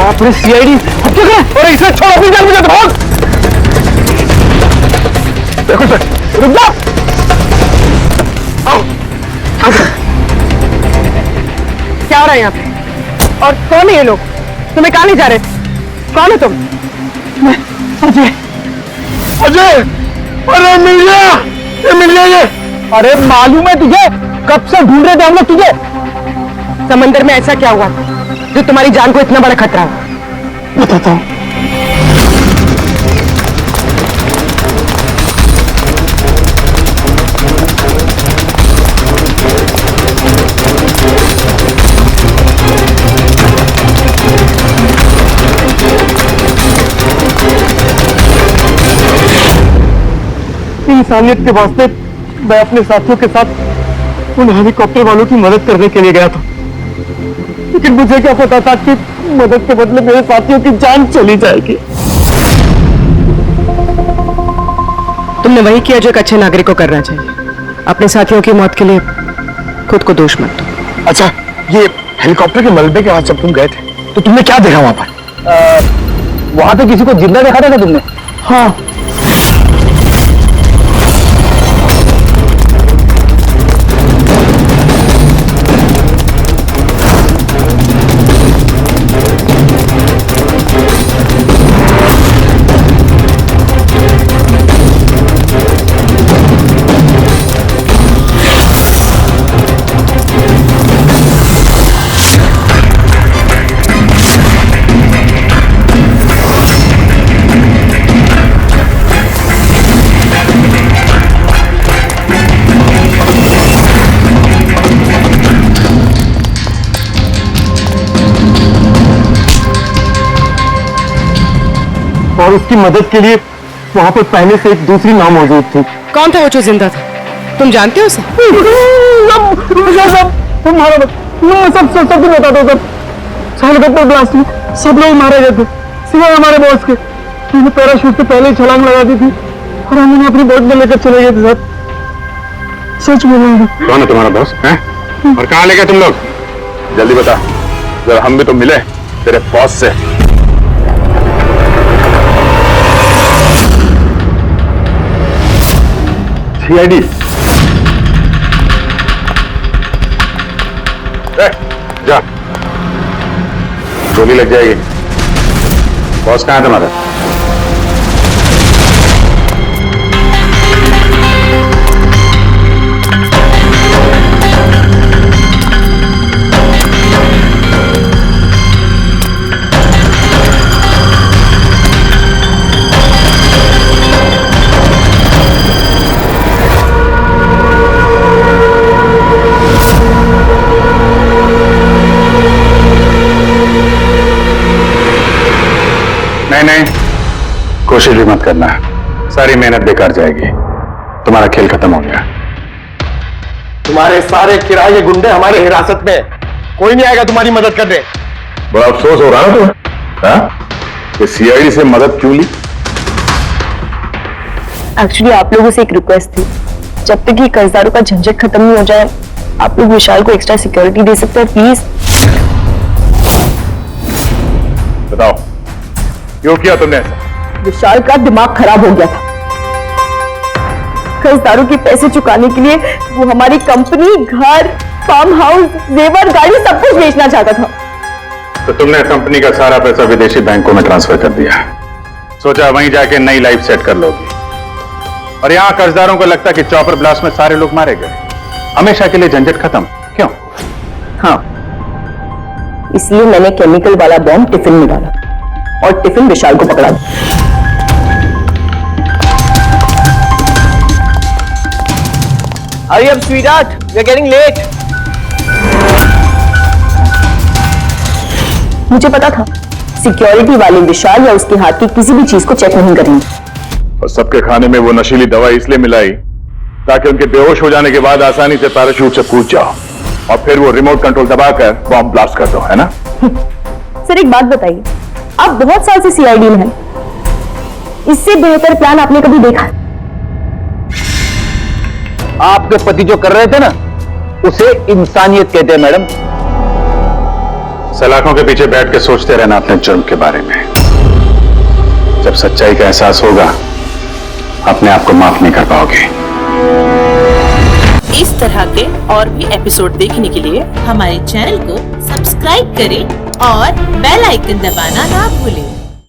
अपने सीआईडी और इसे छोड़ अपनी जान मुझे भाग। देखो सर, रुक जा। क्या हो रहा है यहाँ पे? और कौन है ये लोग? तुम्हें कहाँ ले जा रहे? कौन है तुम? अजय, अजय, अरे मिल गया, ये मिल गया ये। अरे मालूम है तुझे, कब से ढूंढ रहे थे हम लोग तुझे। समंदर में ऐसा क्या हुआ? जो तुम्हारी जान को इतना बड़ा खतरा हो? बताता हूँ। इंसानियत के वास्ते मैं अपने साथियों के साथ उन हेलीकॉप्टर वालों की मदद करने के लिए गया था, लेकिन मुझे क्या पता था कि मदद के बदले मेरे साथियों की जान चली जाएगी। तुमने वही किया जो एक अच्छे नागरिक को करना चाहिए। अपने साथियों की मौत के लिए खुद को दोष मत दो। अच्छा, ये हेलीकॉप्टर के मलबे के पास जब तुम गए थे तो तुमने क्या देखा वहां पर? वहां तो किसी को जिंदा देखा था तुमने? हाँ। और उसकी मदद के लिए वहां पर पहले से एक दूसरी नाव मौजूद थी। कौन था वो जो जिंदा था? तुम जानते हो उसे? सब बता दो। हेलीकॉप्टर ब्लास्ट में सब लोग मारे गए थे सिवाय हमारे बॉस के। उन्होंने पैराशूट से पहले ही छलांग लगा दी थी और हम उन्हें अपनी बोट में लेकर चले गए थे सर। सच बोल रहा हूँ। कौन है तुम्हारा बॉस है? और कहाँ ले गए तुम लोग? जल्दी बता, जरा हम भी तो मिले तेरे बॉस से। सीआईडी जा, गोली लग जाएगी। बॉस कहाँ है तुम्हारा? नहीं, कोशिश भी मत करना, सारी मेहनत बेकार जाएगी। तुम्हारा खेल खत्म हो गया। तुम्हारे सारे किराए गुंडे हमारे हिरासत में, कोई नहीं आएगा तुम्हारी मदद करने। बड़ा अफसोस हो रहा है तुम्हें, हाँ? कि सीआईडी से मदद क्यों ली? एक्चुअली आप लोगों से एक रिक्वेस्ट थी, जब तक ये कर्जदारों का झंझट खत्म नहीं हो जाए आप लोग विशाल को एक्स्ट्रा सिक्योरिटी दे सकते हैं प्लीज। बताओ क्यों किया तुमने ऐसा? विशाल का दिमाग खराब हो गया था। कर्जदारों के पैसे चुकाने के लिए वो हमारी कंपनी, घर, फार्म हाउस, जेवर, गाड़ी सब कुछ बेचना चाहता था। तो तुमने कंपनी का सारा पैसा विदेशी बैंकों में ट्रांसफर कर दिया, सोचा वहीं जाके नई लाइफ सेट कर लोगी। और यहां कर्जदारों को लगता कि चॉपर ब्लास्ट में सारे लोग मारे गए, हमेशा के लिए झंझट खत्म। क्यों? हाँ, इसलिए मैंने केमिकल वाला बॉम्ब टिफिन में डाला और टिफिन विशाल को पकड़ा। Hurry up, sweetheart. We are getting late. मुझे पता था सिक्योरिटी वाले विशाल या उसके हाथ की किसी भी चीज को चेक नहीं करेंगे। और सबके खाने में वो नशीली दवाई इसलिए मिलाई ताकि उनके बेहोश हो जाने के बाद आसानी से पैराशूट से कूद जाओ और फिर वो रिमोट कंट्रोल दबाकर बॉम्ब ब्लास्ट कर दो, है ना? सर एक बात बताइए, आप बहुत साल से सीआईडी में हैं, इससे बेहतर प्लान आपने कभी देखा? आपके पति जो कर रहे थे ना, उसे इंसानियत कहते हैं मैडम। सलाखों के पीछे बैठ के सोचते रहना अपने जुर्म के बारे में। जब सच्चाई का एहसास होगा अपने आप को माफ नहीं कर पाओगे। इस तरह के और भी एपिसोड देखने के लिए हमारे चैनल को सब्सक्राइब करें और बेल आइकन दबाना ना भूलें।